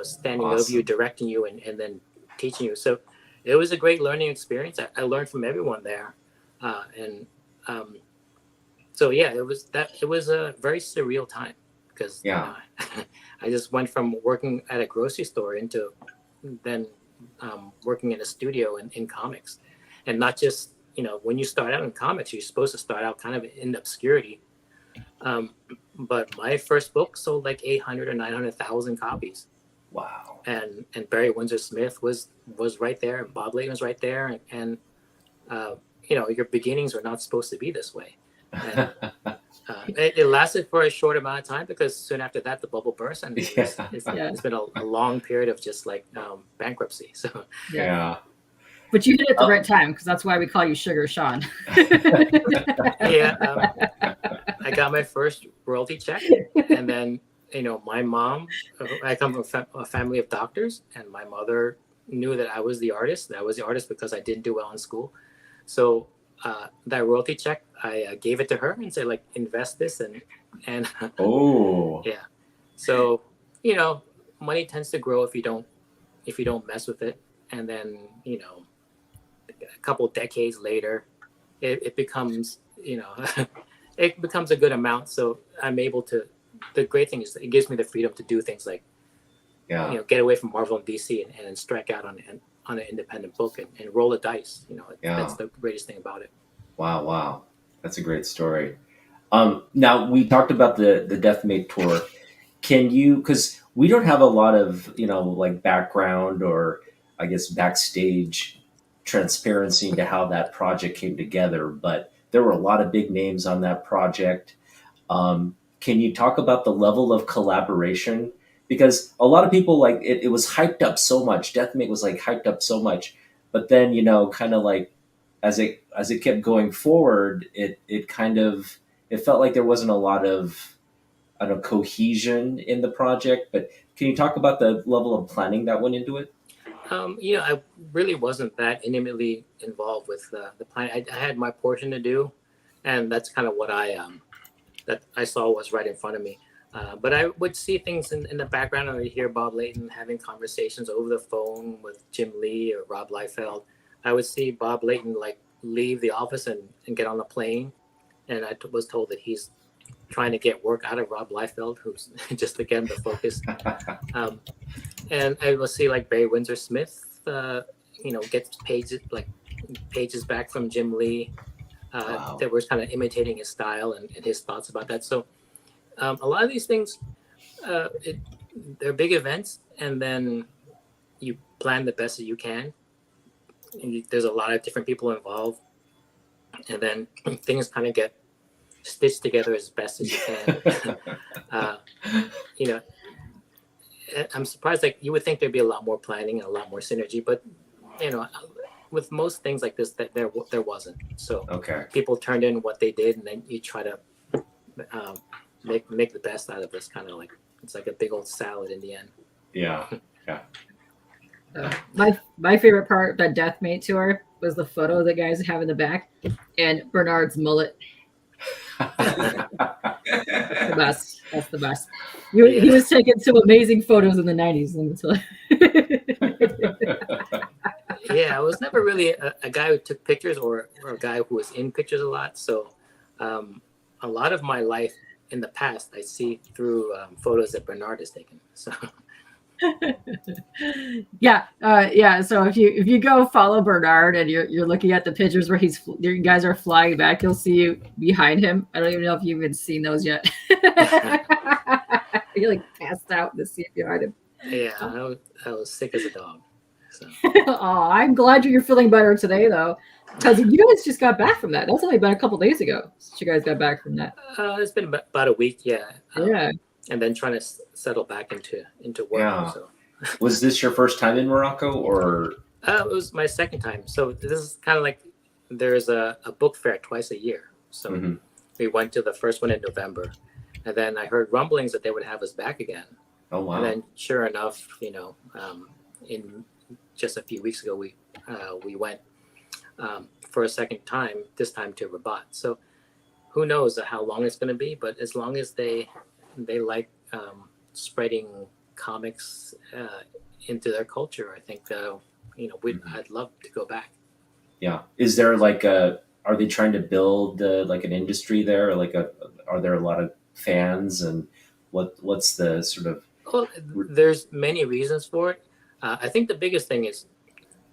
standing over you, directing you, and then teaching you. So it was a great learning experience. I learned from everyone there. So yeah, it was a very surreal time because I just went from working at a grocery store into then working in a studio in comics, and not just when you start out in comics, you're supposed to start out kind of in obscurity. But my first book sold like 800 or 900,000 copies. Wow. And Barry Windsor Smith was right there, and Bob Layton was right there, and your beginnings were not supposed to be this way. And, it lasted for a short amount of time because soon after that the bubble burst, and it's been a long period of just like bankruptcy. So yeah. But you hit it at the right time, because that's why we call you Sugar Sean. Yeah, I got my first royalty check, and then my mom. I come from a family of doctors, and my mother knew that I was the artist. That I was the artist because I didn't do well in school. So that royalty check, I gave it to her and said, like, invest this and oh yeah. So money tends to grow if you don't mess with it, and then a couple decades later, it becomes it becomes a good amount. So I'm able to. The great thing is that it gives me the freedom to do things like get away from Marvel and DC and strike out on an independent book and roll the dice. That's the greatest thing about it. Wow, that's a great story. Now we talked about the Deathmate tour. Can you, because we don't have a lot of like background or I guess backstage transparency into how that project came together, but there were a lot of big names on that project. Can you talk about the level of collaboration? Because a lot of people, like, it was hyped up so much. Deathmate was like hyped up so much, but then kind of like as it kept going forward, it felt like there wasn't a lot of cohesion in the project. But can you talk about the level of planning that went into it? I really wasn't that intimately involved with the plan. I had my portion to do, and that's kind of what that I saw was right in front of me. But I would see things in the background. I would hear Bob Layton having conversations over the phone with Jim Lee or Rob Liefeld. I would see Bob Layton like leave the office and get on a plane, and I was told that he's trying to get work out of Rob Liefeld, who's just to get him to focus. And I will see like Barry Windsor Smith, gets pages back from Jim Lee that was kind of imitating his style and his thoughts about that. So a lot of these things, they're big events, and then you plan the best that you can. And there's a lot of different people involved, and then things kind of get stitched together as best as you can. I'm surprised. Like, you would think there'd be a lot more planning and a lot more synergy, but with most things like this, that there wasn't. So people turned in what they did, and then you try to make the best out of this. Kind of like it's like a big old salad in the end. Yeah. My favorite part of that Deathmate tour was the photo the guys have in the back and Bernard's mullet. The best. That's the best. He was taking some amazing photos in the 90s. Let me tell you. Yeah, I was never really a guy who took pictures or a guy who was in pictures a lot. So a lot of my life in the past, I see through photos that Bernard has taken. So. Yeah. So if you go follow Bernard and you're looking at the pictures where you guys are flying back, you'll see you behind him. I don't even know if you've even seen those yet. You're like passed out in the seat behind him. Yeah, I was sick as a dog. So. Oh, I'm glad you're feeling better today, though, because you guys just got back from that. That's only been a couple days ago since you guys got back from that. It's been about a week, yeah. Yeah. And then trying to settle back into work. Yeah. So. Was this your first time in Morocco, or? It was my second time. So this is kind of like there's a book fair twice a year. So we went to the first one in November, and then I heard rumblings that they would have us back again. Oh wow! And then sure enough, in just a few weeks ago, we went for a second time. This time to Rabat. So who knows how long it's going to be? But as long as they like spreading comics into their culture, I think I'd love to go back. Yeah. Is there are they trying to build like an industry there? Are there a lot of fans, and what's the sort of? Well, there's many reasons for it. I think the biggest thing is,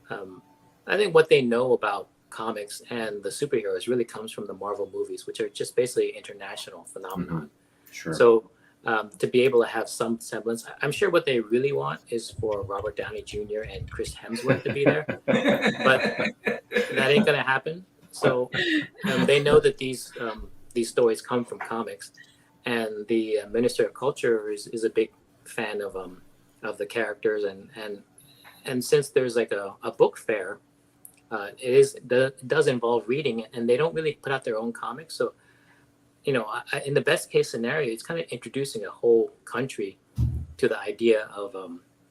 I think what they know about comics and the superheroes really comes from the Marvel movies, which are just basically international phenomenon. Sure. So to be able to have some semblance, I'm sure what they really want is for Robert Downey Jr. and Chris Hemsworth to be there, but that ain't gonna happen. So they know that these stories come from comics, and the Minister of Culture is a big fan of the characters, and since there's like a book fair, it does involve reading, and they don't really put out their own comics. So, in the best case scenario, it's kind of introducing a whole country to the idea of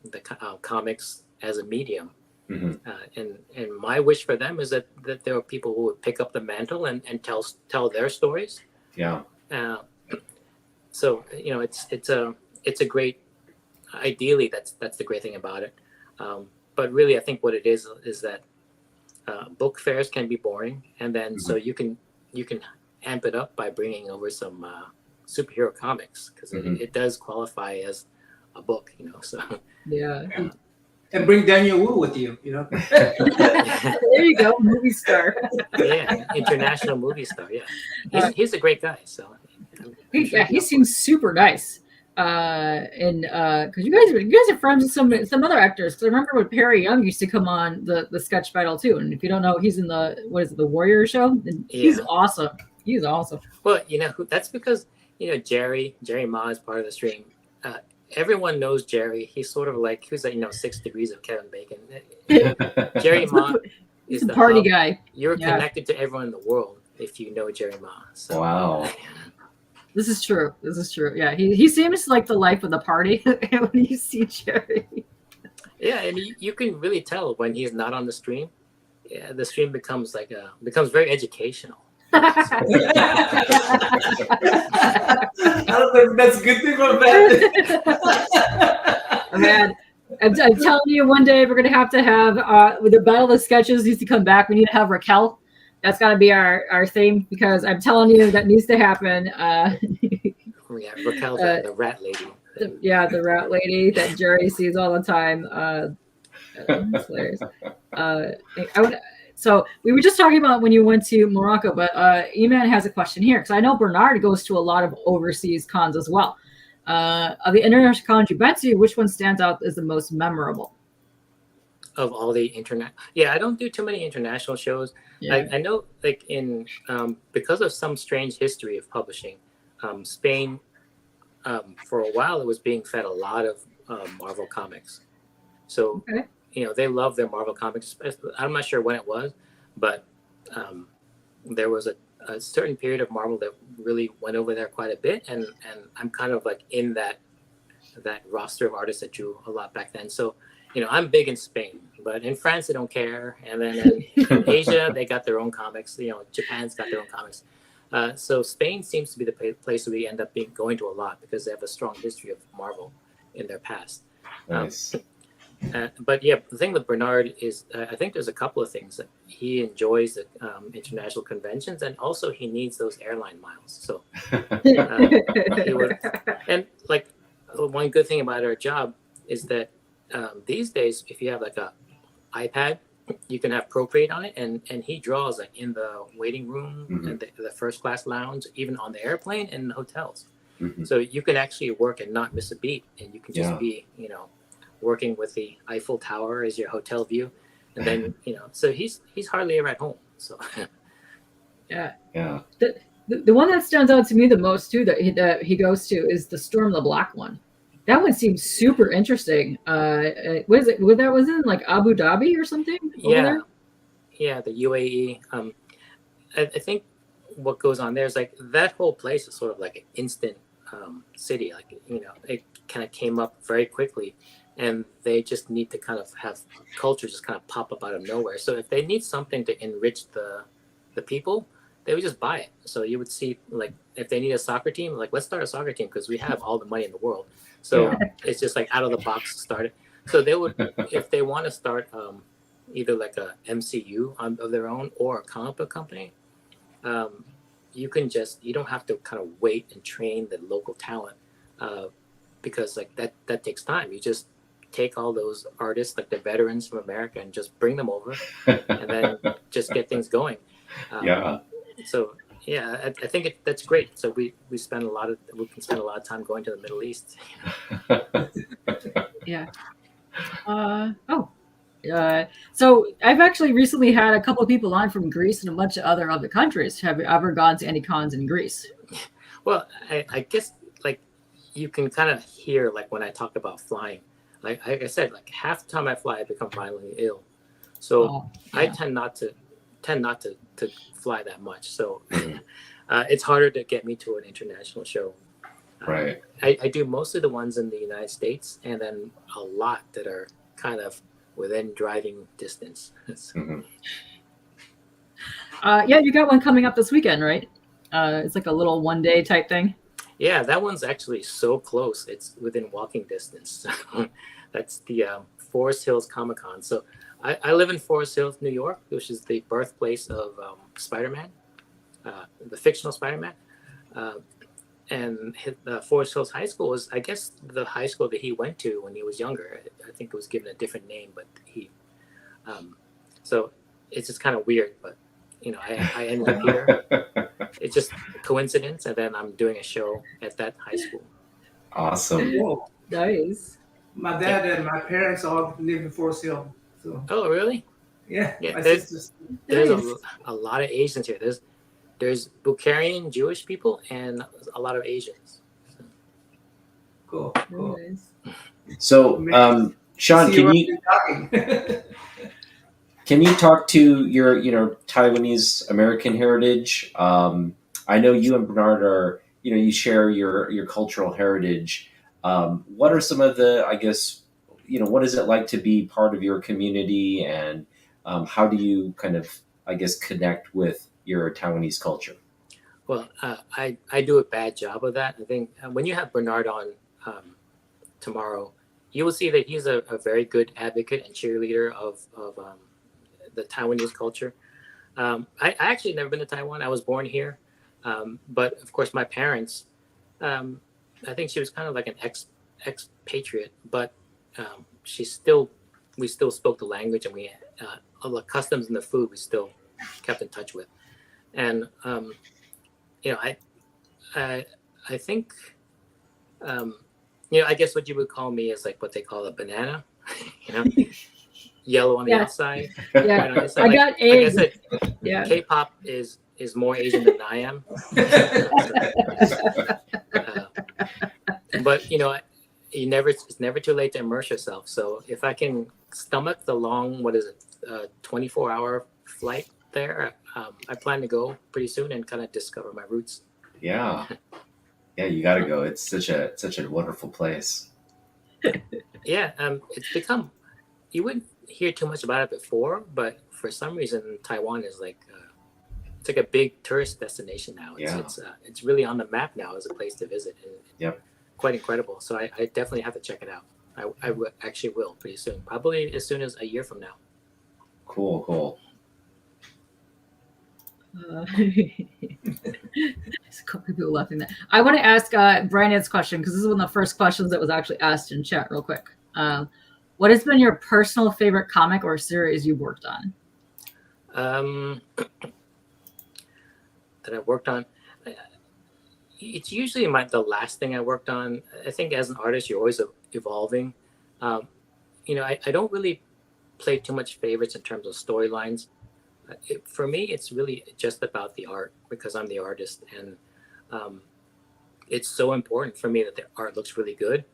the comics as a medium. And my wish for them is that there are people who would pick up the mantle and tell their stories. Yeah. So it's a great. Ideally, that's the great thing about it. But really, I think what it is that book fairs can be boring, and then so you can amp it up by bringing over some superhero comics, because it does qualify as a book, So Yeah. And bring Daniel Wu with you, There you go, movie star. Yeah, international movie star. Yeah, he's a great guy. So He seems super nice. And because you guys are friends with some other actors. Because I remember when Perry Young used to come on the sketch battle too. And if you don't know, he's in the Warrior show. And he's awesome. He's awesome. Well, that's because Jerry Ma is part of the stream. Everyone knows Jerry. He's sort of like, who's 6 degrees of Kevin Bacon. Jerry Ma is the party hub. guy. You're connected to everyone in the world if you know Jerry Ma. So, wow. This is true. Yeah, he seems like the life of the party when you see Jerry. Yeah, and you can really tell when he's not on the stream. Yeah, the stream becomes very educational. I don't know if that's a good thing or bad. Man, I'm telling you, one day we're gonna have with the Battle of the Sketches needs to come back. We need to have Raquel That's got to be our theme because I'm telling you that needs to happen. Yeah, Raquel, the rat lady. The rat lady that Jerry sees all the time. That's hilarious. I would. So we were just talking about when you went to Morocco, but Eman has a question here because I know Bernard goes to a lot of overseas cons as well. Of the international cons you've been to, which one stands out as the most memorable? Of all the internet, yeah, I don't do too many international shows. Yeah. I know, like in because of some strange history of publishing, Spain, for a while it was being fed a lot of Marvel comics. So Okay. they love their Marvel comics. I'm not sure when it was, but there was a certain period of Marvel that really went over there quite a bit, and I'm kind of like in that roster of artists that drew a lot back then. So I'm big in Spain, but in France they don't care, and then in Asia they got their own comics. Japan's got their own comics. So Spain seems to be the place we end up going to a lot because they have a strong history of Marvel in their past. Nice. But yeah, the thing with Bernard is I think there's a couple of things that he enjoys the international conventions, and also he needs those airline miles. So he would, and like one good thing about our job is that these days, if you have like a iPad, you can have Procreate on it, and he draws like in the waiting room and the first class lounge, even on the airplane and hotels. So you can actually work and not miss a beat, and you can just be working with the Eiffel Tower as your hotel view, and then so he's hardly ever at home. So yeah. The one that stands out to me the most too that he goes to is the Storm the Black one. That one seems super interesting. What is it? That was in like Abu Dhabi or something? Yeah, the UAE. I think what goes on there is like that whole place is sort of like an instant city. Like it kind of came up very quickly, and they just need to kind of have culture just kind of pop up out of nowhere. So if they need something to enrich the people, they would just buy it. So you would see, like, if they need a soccer team, like, let's start a soccer team because we have all the money in the world. So it's just like out of the box start it. So they would, if they want to start either like a MCU of their own or a comic book company, you don't have to kind of wait and train the local talent because like that takes time. You just take all those artists, like the veterans from America, and just bring them over and then just get things going. So yeah, I think that's great. So we can spend a lot of time going to the Middle East. Yeah. So I've actually recently had a couple of people on from Greece and a bunch of other countries. Have you ever gone to any cons in Greece? Well, I guess like you can kind of hear like when I talk about flying, like I said, like half the time I fly, I become violently ill. So I tend not to fly that much. So it's harder to get me to an international show. Right. I do most of the ones in the United States, and then a lot that are kind of within driving distance. Yeah, you got one coming up this weekend, right? It's like a little one-day type thing. Yeah, that one's actually so close. It's within walking distance. That's the Forest Hills Comic Con. So I live in Forest Hills, New York, which is the birthplace of Spider-Man, the fictional Spider-Man. And Forest Hills High School was, I guess, the high school that he went to when he was younger. I think it was given a different name, but so it's just kind of weird. But I ended up here. It's just coincidence, and then I'm doing a show at that high school. Awesome. Whoa. Nice. My dad and my parents all live in Forest Hill. So Oh, really? yeah, There's a lot of Asians here. There's Bukharian Jewish people and a lot of Asians. Cool. Nice. So, Sean, can you talk to your Taiwanese American heritage? I know you and Bernard are you share your cultural heritage. What are some of the, I guess, what is it like to be part of your community, and how do you kind of, I guess, connect with your Taiwanese culture? Well, I do a bad job of that. I think when you have Bernard on tomorrow, you will see that he's a very good advocate and cheerleader of the Taiwanese culture. I actually never been to Taiwan. I was born here, but of course my parents. I think she was kind of like an expatriate, but she still we still spoke the language, and we all the customs and the food we still kept in touch with. And I I I think I guess what you would call me is like what they call a banana, you know, yellow on the Yeah. outside, Yeah. white on the inside. I Like, got like I eggs. said, Yeah. K-pop is more Asian than I am. But it's never too late to immerse yourself. So if I can stomach the long, 24-hour flight there, I plan to go pretty soon and kind of discover my roots. Yeah. Yeah, you got to go. It's such a wonderful place. Yeah, it's become. You wouldn't hear too much about it before, but for some reason, Taiwan is like it's like a big tourist destination now. It's really on the map now as a place to visit. And Yep. Quite incredible. So I definitely have to check it out. I actually will pretty soon, probably as soon as a year from now. Cool. There's a couple people laughing there. I want to ask Brandon's question because this is one of the first questions that was actually asked in chat real quick. What has been your personal favorite comic or series you've worked on? That I worked on. It's usually the last thing I worked on. I think as an artist, you're always evolving. I don't really play too much favorites in terms of storylines. For me, it's really just about the art because I'm the artist, and it's so important for me that the art looks really good.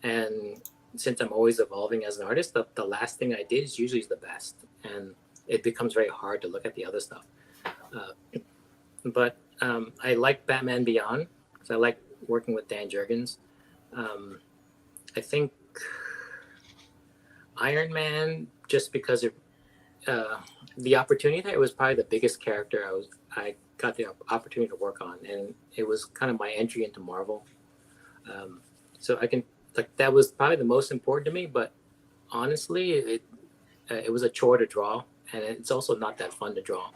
And since I'm always evolving as an artist, the last thing I did is usually the best, and it becomes very hard to look at the other stuff. But I like Batman Beyond because I like working with Dan Jurgens. I think Iron Man, just because of the opportunity there, it was probably the biggest character I got the opportunity to work on, and it was kind of my entry into Marvel. So that was probably the most important to me. But honestly, it was a chore to draw, and it's also not that fun to draw.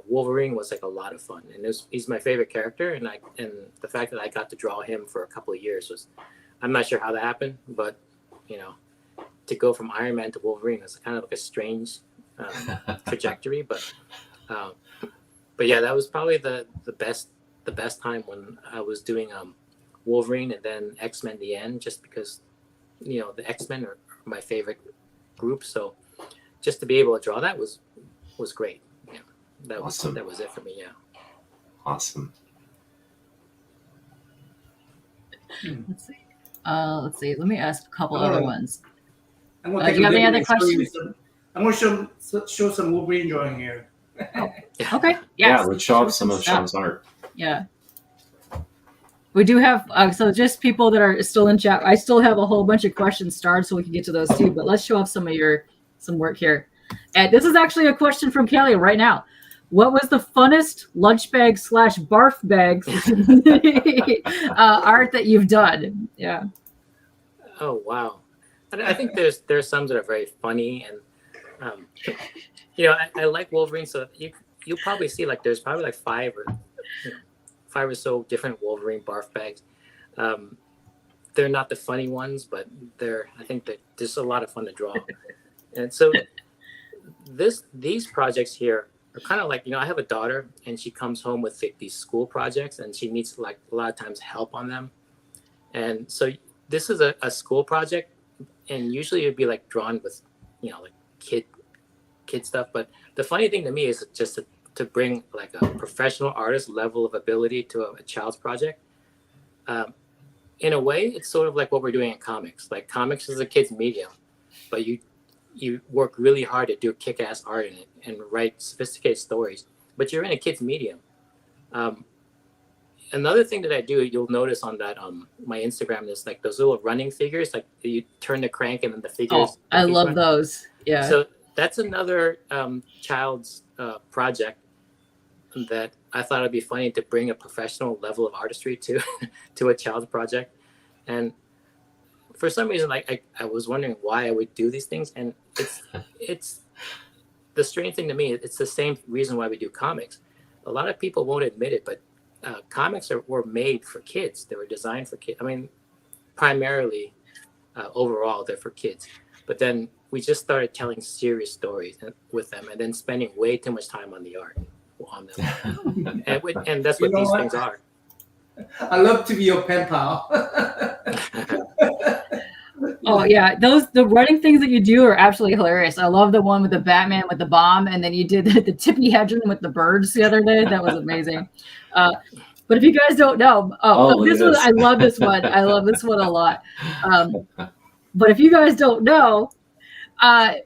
Wolverine was like a lot of fun, and he's my favorite character, and the fact that I got to draw him for a couple of years I'm not sure how that happened, but to go from Iron Man to Wolverine is kind of like a strange trajectory, but yeah, that was probably the best time when I was doing Wolverine and then X-Men the End, just because the X-Men are my favorite group, so just to be able to draw that was great. That Awesome. That was it for me. Yeah. Awesome. Let's see. Let me ask a couple other ones. I'm gonna Do you have any other questions? I'm gonna show some Wolverine drawing here. Okay. Yes. Yeah, let's show off some of Sean's art. Yeah. We do have so just people that are still in chat. I still have a whole bunch of questions starred, so we can get to those too. But let's show off some work here. And this is actually a question from Kelly right now. What was the funnest lunch bag / barf bag art that you've done? Yeah. Oh wow. I think there's some that are very funny, and I like Wolverine, so you'll probably see there's probably like five or so different Wolverine barf bags. They're not the funny ones, but I think that there's a lot of fun to draw. And so these projects here are kind of like, I have a daughter, and she comes home with these school projects, and she needs a lot of times help on them. And so this is a school project, and usually it'd be drawn with kid stuff. But the funny thing to me is just to bring a professional artist level of ability to a child's project. In a way, it's sort of like what we're doing in comics. Comics is a kid's medium, but you work really hard to do kick-ass art in it and write sophisticated stories, but you're in a kid's medium. Another thing that I do, you'll notice on that my Instagram, is those little running figures, you turn the crank and then the figures. Oh, I love those. Yeah. So that's another child's project that I thought it'd be funny to bring a professional level of artistry to a child's project. And for some reason, I was wondering why I would do these things, and it's the strange thing to me, it's the same reason why we do comics. A lot of people won't admit it, but comics were made for kids. They were designed for kids. I mean, primarily, overall, they're for kids. But then we just started telling serious stories with them, and then spending way too much time on the art on them. And that's what these things are. I love to be your pen pal. Oh yeah, the running things that you do are absolutely hilarious. I love the one with the Batman with the bomb, and then you did the Tippy Hedren with the birds the other day. That was amazing. But if you guys don't know, this one, I love this one. I love this one a lot. But if you guys don't know,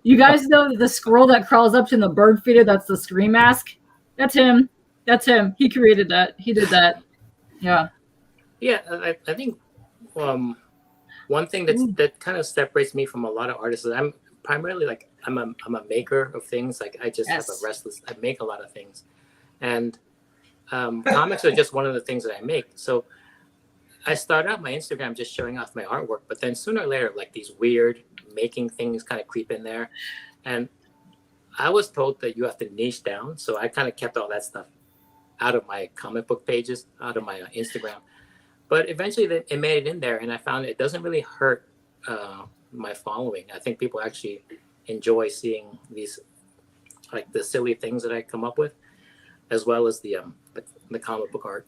you guys know the squirrel that crawls up to the bird feeder, that's the Scream mask? That's him. That's him. He created that. He did that. Yeah. Yeah, I think one thing that kind of separates me from a lot of artists is I'm primarily like I'm a maker of things. Like I just have a restless. I make a lot of things, and comics are just one of the things that I make. So I started out my Instagram just showing off my artwork, but then sooner or later, like these weird making things kind of creep in there, and I was told that you have to niche down. So I kind of kept all that stuff out of my comic book pages, out of my Instagram. But eventually it made it in there, and I found it doesn't really hurt my following. I think people actually enjoy seeing these, like the silly things that I come up with, as well as the comic book art.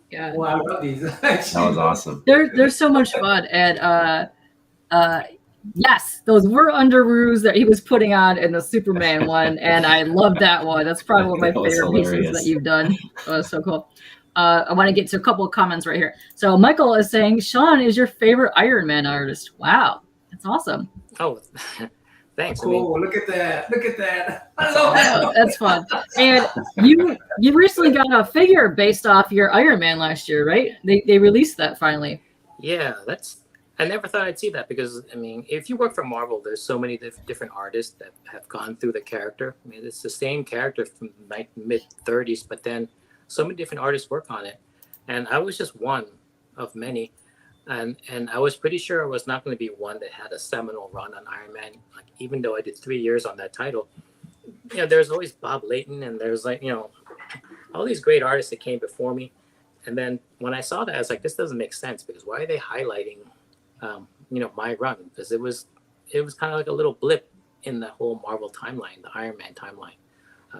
Yeah. Wow, I love these. That was awesome. They're so much fun, and yes, those were underoos that he was putting on in the Superman one, and I love that one. That's probably one of my That was favorite pieces hilarious. that you've done. Oh, that's so cool. I want to get to a couple of comments right here. So Michael is saying, Sean is your favorite Iron Man artist. Wow, that's awesome. Oh, thanks. Cool. Look at that. Look at that. I love that. That's fun. And you recently got a figure based off your Iron Man last year, right? They released that finally. Yeah, I never thought I'd see that because, I mean, if you work for Marvel, there's so many different artists that have gone through the character. I mean, it's the same character from my mid-30s, but then so many different artists work on it. And I was just one of many. And I was pretty sure I was not going to be one that had a seminal run on Iron Man. Like, even though I did 3 years on that title, you know, there's always Bob Layton and there's like, you know, all these great artists that came before me. And then when I saw that, I was like, this doesn't make sense because why are they highlighting you know, my run? Because it was kind of like a little blip in the whole Marvel timeline, the Iron Man timeline.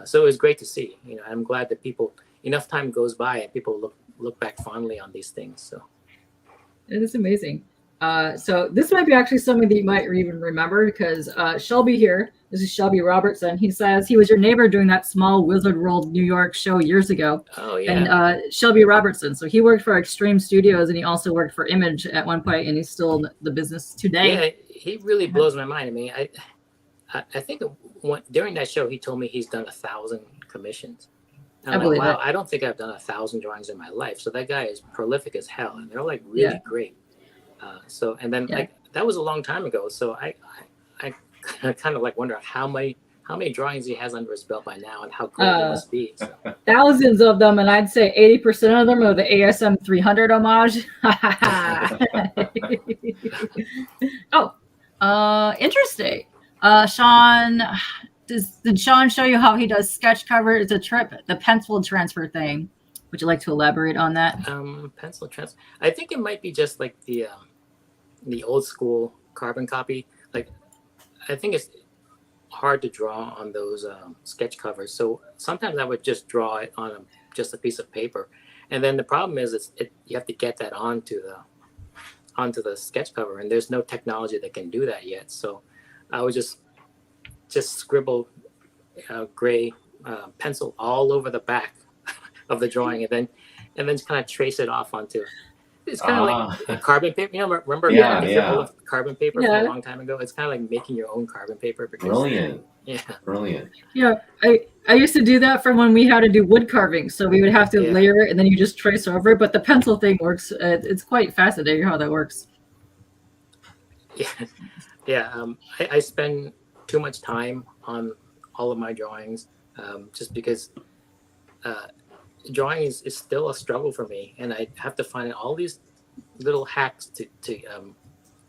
So it was great to see. You know, I'm glad that enough time goes by and people look back fondly on these things. So it is amazing. So this might be actually something that you might even remember because Shelby here, this is Shelby Robertson. He says he was your neighbor doing that small Wizard World New York show years ago. Oh yeah. And Shelby Robertson. So he worked for Extreme Studios and he also worked for Image at one point, and he's still in the business today. Yeah, he really blows my mind. I mean, I think during that show he told me he's done 1,000 commissions. I believe wow, it. I don't think I've done 1,000 drawings in my life. So that guy is prolific as hell, and they're like really great. So and then like that was a long time ago. So I kind of like wonder how many drawings he has under his belt by now and how great they must be. So. Thousands of them, and I'd say 80% of them are the ASM 300 homage. Interesting. Sean, did Sean show you how he does sketch cover? It's a trip, the pencil transfer thing. Would you like to elaborate on that? Pencil transfer. I think it might be just like the old school carbon copy. Like, I think it's hard to draw on those sketch covers. So sometimes I would just draw it on just a piece of paper, and then the problem is you have to get that onto the sketch cover, and there's no technology that can do that yet. So I would just scribble gray pencil all over the back of the drawing, and then just kind of trace it off onto. It's kind of like carbon paper. You know, remember carbon paper from a long time ago? It's kind of like making your own carbon paper. Brilliant. Yeah. Brilliant. Yeah, I used to do that from when we had to do wood carving. So we would have to layer it, and then you just trace over it. But the pencil thing works. It's quite fascinating how that works. Yeah. Yeah. I spend too much time on all of my drawings just because drawing is still a struggle for me, and I have to find all these little hacks to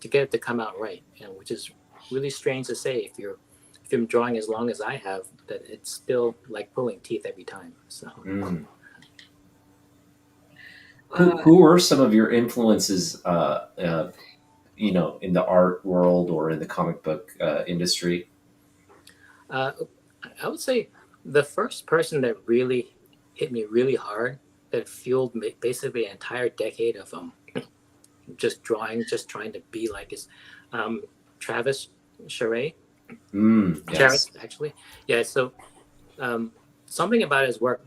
get it to come out right, which is really strange to say if you're if I'm drawing as long as I have, that it's still like pulling teeth every time. So Who were some of your influences, you know, in the art world or in the comic book industry? I would say the first person that really hit me really hard, that fueled basically an entire decade of just drawing, just trying to be like, is Travis Charest. Yes. Charis, actually. Yeah, so something about his work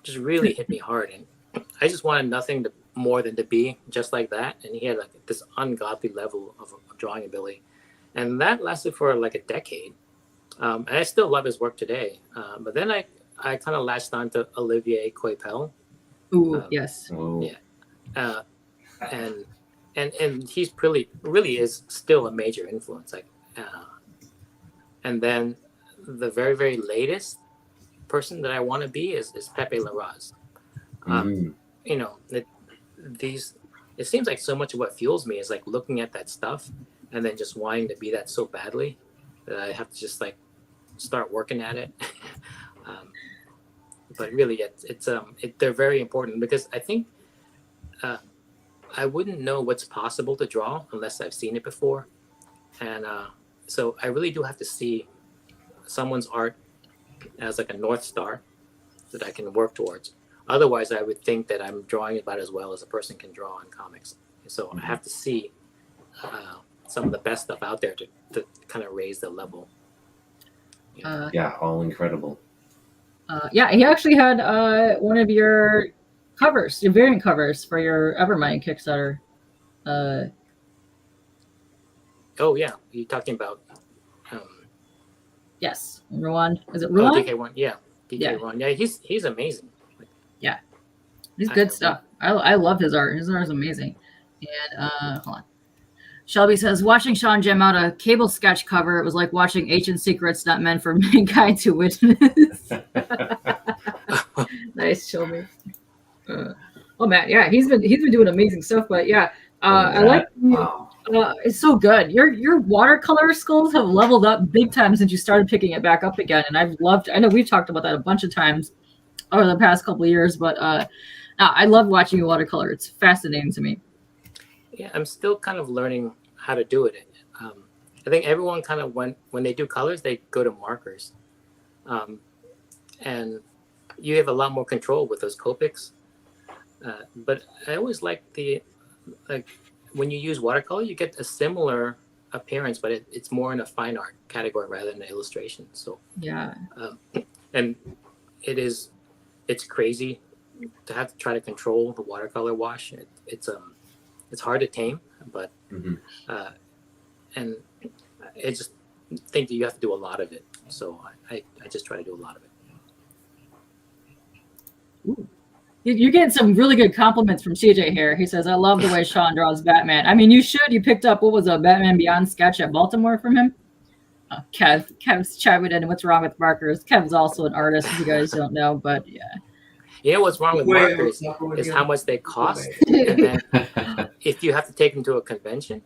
just really hit me hard, and I just wanted nothing more than to be just like that. And he had like this ungodly level of drawing ability, and that lasted for like a decade. And I still love his work today. But then I kind of latched on to Olivier Coipel. Ooh, yes. Oh. Yeah, uh, and he's really is still a major influence. Like, and then the very very latest person that I want to be is Pepe Larraz. You know, it seems like so much of what fuels me is like looking at that stuff and then just wanting to be that so badly that I have to just like start working at it. But really, they're very important, because I think I wouldn't know what's possible to draw unless I've seen it before, and so I really do have to see someone's art as like a North Star that I can work towards. Otherwise, I would think that I'm drawing about as well as a person can draw in comics. So I have to see some of the best stuff out there to kind of raise the level. Yeah, all incredible. Yeah, he actually had one of your covers, your variant covers for your Evermind Kickstarter. Oh yeah, you're talking about Yes, Ruan. Is it oh, Ruan? DK1, yeah, DK1, yeah, he's amazing. Yeah, he's good stuff. I love his art. His art is amazing. And hold on. Shelby says, watching Sean jam out a cable sketch cover, it was like watching Ancient Secrets Not Meant for Mankind to Witness. Nice, Shelby. Oh man, yeah, he's been doing amazing stuff. But yeah, I like. Wow. It's so good. Your watercolor skills have leveled up big time since you started picking it back up again, and I've loved. I know we've talked about that a bunch of times over the past couple of years, but I love watching you watercolor. It's fascinating to me. Yeah, I'm still kind of learning how to do it. I think everyone kind of when they do colors, they go to markers, and you have a lot more control with those Copics. But I always like when you use watercolor, you get a similar appearance, but it's more in a fine art category rather than an illustration. So Yeah. And it's crazy to have to try to control the watercolor wash. It's hard to tame, but and I just think that you have to do a lot of it. So I just try to do a lot of it. Ooh. You're getting some really good compliments from CJ here. He says, I love the way Sean draws Batman. I mean, you should. You picked up, what was a Batman Beyond sketch at Baltimore from him? Kev's chiming in, what's wrong with markers? Kev's also an artist, if you guys don't know, but yeah. You know what's wrong with markers is how much they cost. And then if you have to take them to a convention,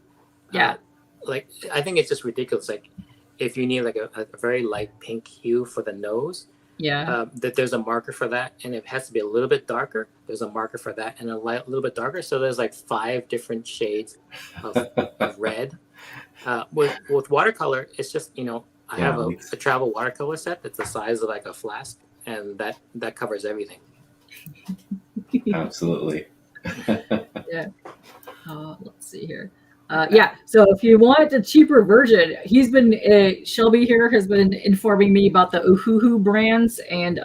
like I think it's just ridiculous. Like if you need like a very light pink hue for the nose, that there's a marker for that, and it has to be a little bit darker. There's a marker for that, and a little bit darker. So there's like 5 different shades of red. With watercolor, it's just I have a travel watercolor set that's the size of like a flask, and that covers everything. Absolutely. Yeah. Let's see here. So if you want a cheaper version, he's been Shelby here has been informing me about the Uhuhu brands, and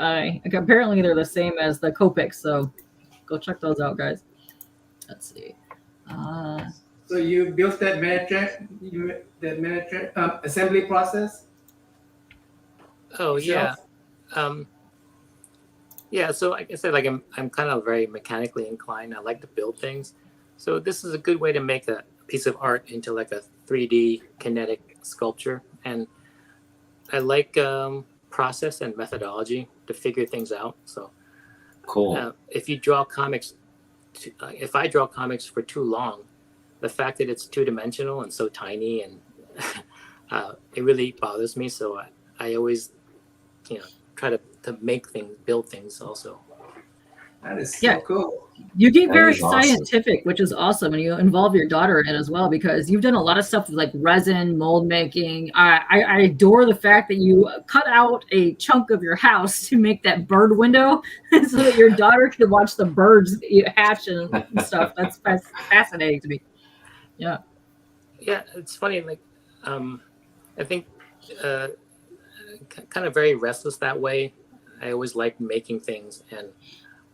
apparently they're the same as the Copics. So go check those out, guys. Let's see. So you built that miniature assembly process? Oh yeah. Yeah, so like I said, like I'm kind of very mechanically inclined. I like to build things. So this is a good way to make a piece of art into like a 3D kinetic sculpture. And I like process and methodology to figure things out. So cool. If you draw comics, if I draw comics for too long, the fact that it's 2-dimensional and so tiny and it really bothers me. So I always, try to make things, build things also. That is so cool. You get That very is awesome. scientific, which is awesome, and you involve your daughter in it as well because you've done a lot of stuff with like resin, mold making. I adore the fact that you cut out a chunk of your house to make that bird window so that your daughter can watch the birds hatch and stuff. That's fascinating to me. Yeah. Yeah, it's funny. Like, I think kind of very restless that way. I always liked making things, and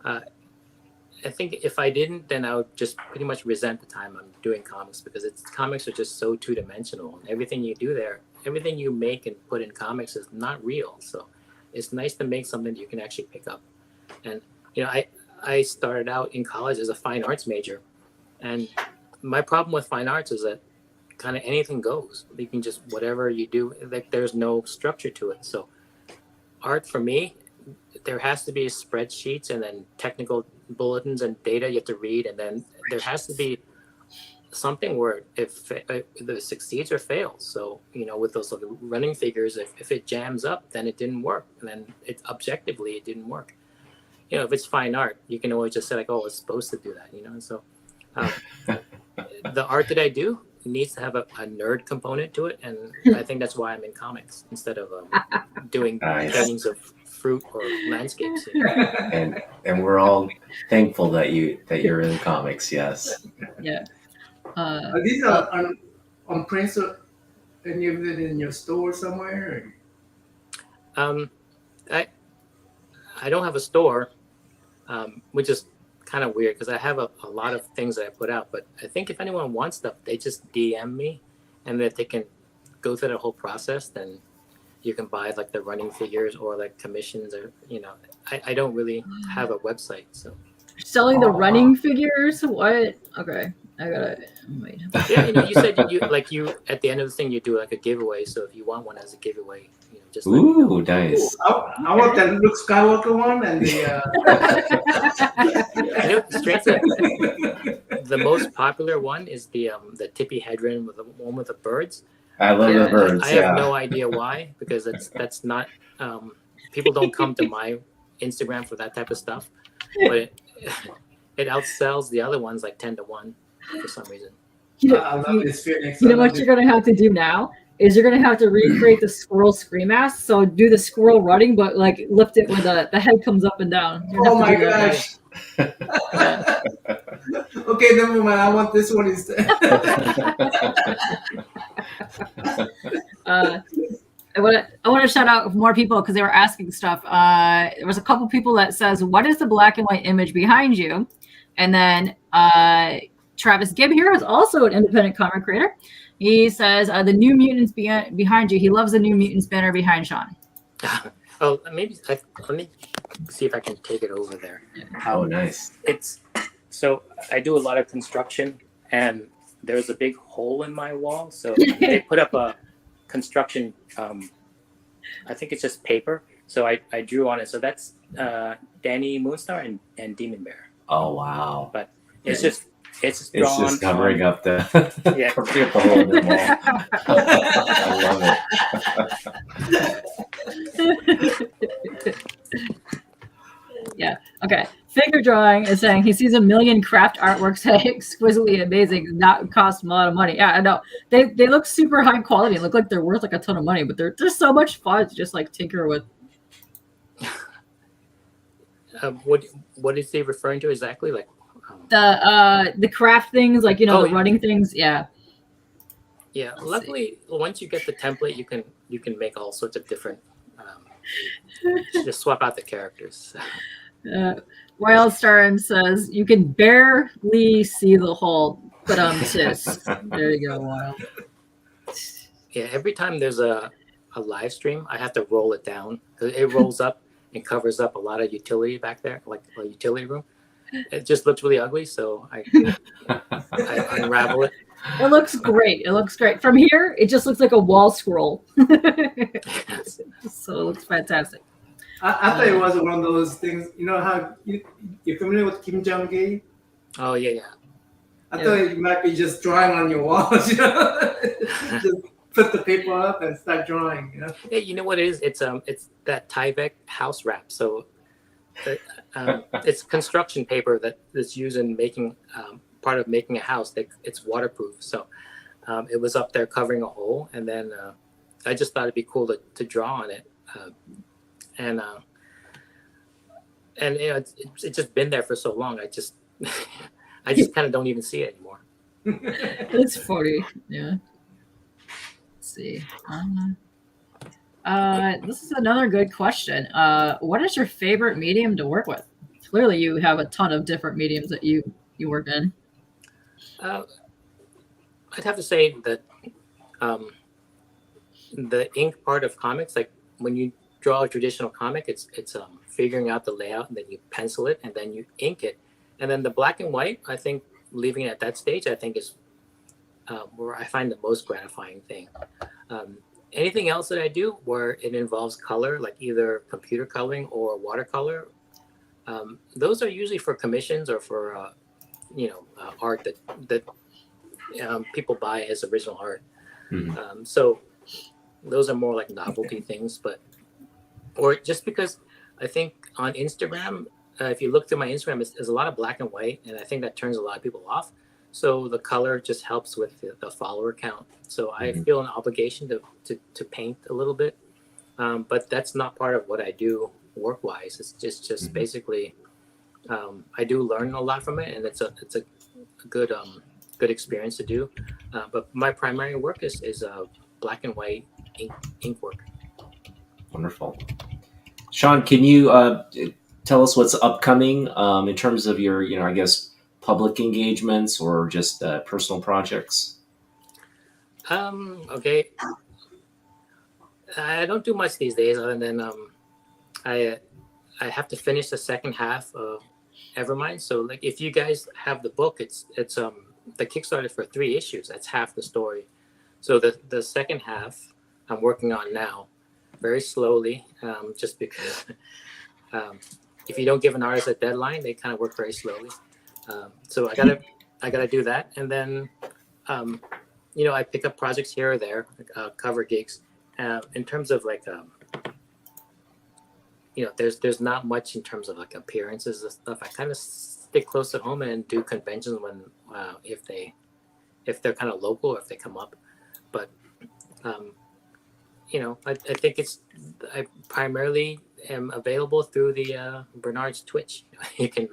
I think if I didn't, then I would just pretty much resent the time I'm doing comics because comics are just so two-dimensional. Everything you do there, everything you make and put in comics is not real. So it's nice to make something you can actually pick up. And I started out in college as a fine arts major, and my problem with fine arts is that kind of anything goes. You can just whatever you do, like there's no structure to it. So art for me, there has to be spreadsheets and then technical bulletins and data you have to read, and then there has to be something where if it succeeds or fails. So with those running figures, if it jams up, then it didn't work, and then objectively it didn't work. If it's fine art, you can always just say like, oh, it's supposed to do that. So the art that I do needs to have a nerd component to it, and I think that's why I'm in comics instead of doing paintings of fruit or landscapes. And we're all thankful that you're in comics. Yes. Yeah. Are these on print or any of it in your store somewhere? I don't have a store, which is kind of weird because I have a lot of things that I put out, but I think if anyone wants stuff, they just DM me, and that they can go through the whole process. Then you can buy like the running figures or like commissions, or I don't really have a website, so selling the running figures. What? Okay, I gotta wait. Yeah, you said you at the end of the thing you do like a giveaway. So if you want one as a giveaway, just let me know. Nice. I want that Luke Skywalker one and the. The most popular one is the Tippy Hedron with the one with the birds. I love the birds. I have no idea why, because that's not people don't come to my Instagram for that type of stuff, but it outsells the other ones like 10 to 1 for some reason. I love this Phoenix. You know what you're gonna have to do now is you're gonna have to recreate the squirrel scream mask. So do the squirrel running, but like lift it where the head comes up and down. Oh my gosh. Okay, never mind. I want this one instead. I want to shout out more people because they were asking stuff. There was a couple people that says, "What is the black and white image behind you?" And then Travis Gibb here is also an independent comic creator. He says, "The New Mutants behind you." He loves the New Mutants banner behind Sean. Oh, maybe let me see if I can take it over there. Oh, nice. So I do a lot of construction, and there's a big hole in my wall. So they put up a construction. I think it's just paper. So I drew on it. So that's Danny Moonstar and Demon Bear. Oh wow! But it's just drawn. It's just covering up the yeah. covering up the hole in the wall. I love it. Yeah. Okay. Figure drawing is saying he sees a million craft artworks that are exquisitely amazing, not cost a lot of money. Yeah, I know. They look super high quality and look like they're worth like a ton of money, but they're so much fun to just like tinker with. What is he referring to exactly? Like the craft things, like the running things. Yeah. Yeah. Luckily, once you get the template, you can make all sorts of different. Just swap out the characters. Wildstorm says you can barely see the hole, but sis. There you go, Wild. Yeah, every time there's a live stream, I have to roll it down because it rolls up and covers up a lot of utility back there, like a utility room. It just looks really ugly, so I unravel it. It looks great. It looks great. From here, it just looks like a wall scroll. So it looks fantastic. I thought it was one of those things. You know how you're familiar with Kim Jong-gi? Oh yeah. I thought it might be just drawing on your walls. put the paper up and start drawing. Yeah, you know what it is? It's that Tyvek house wrap. So it's construction paper that's used in making part of making a house. It's waterproof. So it was up there covering a hole, and then I just thought it'd be cool to draw on it, and it's just been there for so long. I just kind of don't even see it anymore. It's 40. Yeah. Let's see. This is another good question. What is your favorite medium to work with? Clearly, you have a ton of different mediums that you work in. I'd have to say that the ink part of comics, like when you draw a traditional comic, it's figuring out the layout, and then you pencil it, and then you ink it, and then the black and white, I think leaving it at that stage, I think is where I find the most gratifying thing. Anything else that I do where it involves color, like either computer coloring or watercolor, those are usually for commissions or for art that people buy as original art. Mm-hmm. So those are more like novelty things, or just because I think on Instagram, if you look through my Instagram, there's a lot of black and white, and I think that turns a lot of people off. So the color just helps with the follower count. So I feel an obligation to paint a little bit, but that's not part of what I do work-wise. It's just basically I do learn a lot from it, and it's a good experience to do. But my primary work is black and white ink work. Wonderful. Sean, can you tell us what's upcoming in terms of your, I guess, public engagements or just personal projects? Okay. I don't do much these days other than I have to finish the second half of Evermind. So like if you guys have the book, it's the Kickstarter for 3 issues. That's half the story. So the second half I'm working on now, very slowly, just because if you don't give an artist a deadline, they kind of work very slowly. So I gotta do that, and then I pick up projects here or there, cover gigs. In terms of like there's not much in terms of like appearances and stuff. I kind of stick close to home and do conventions when if they're kind of local or if they come up. But I think I primarily am available through the Bernard's Twitch. You can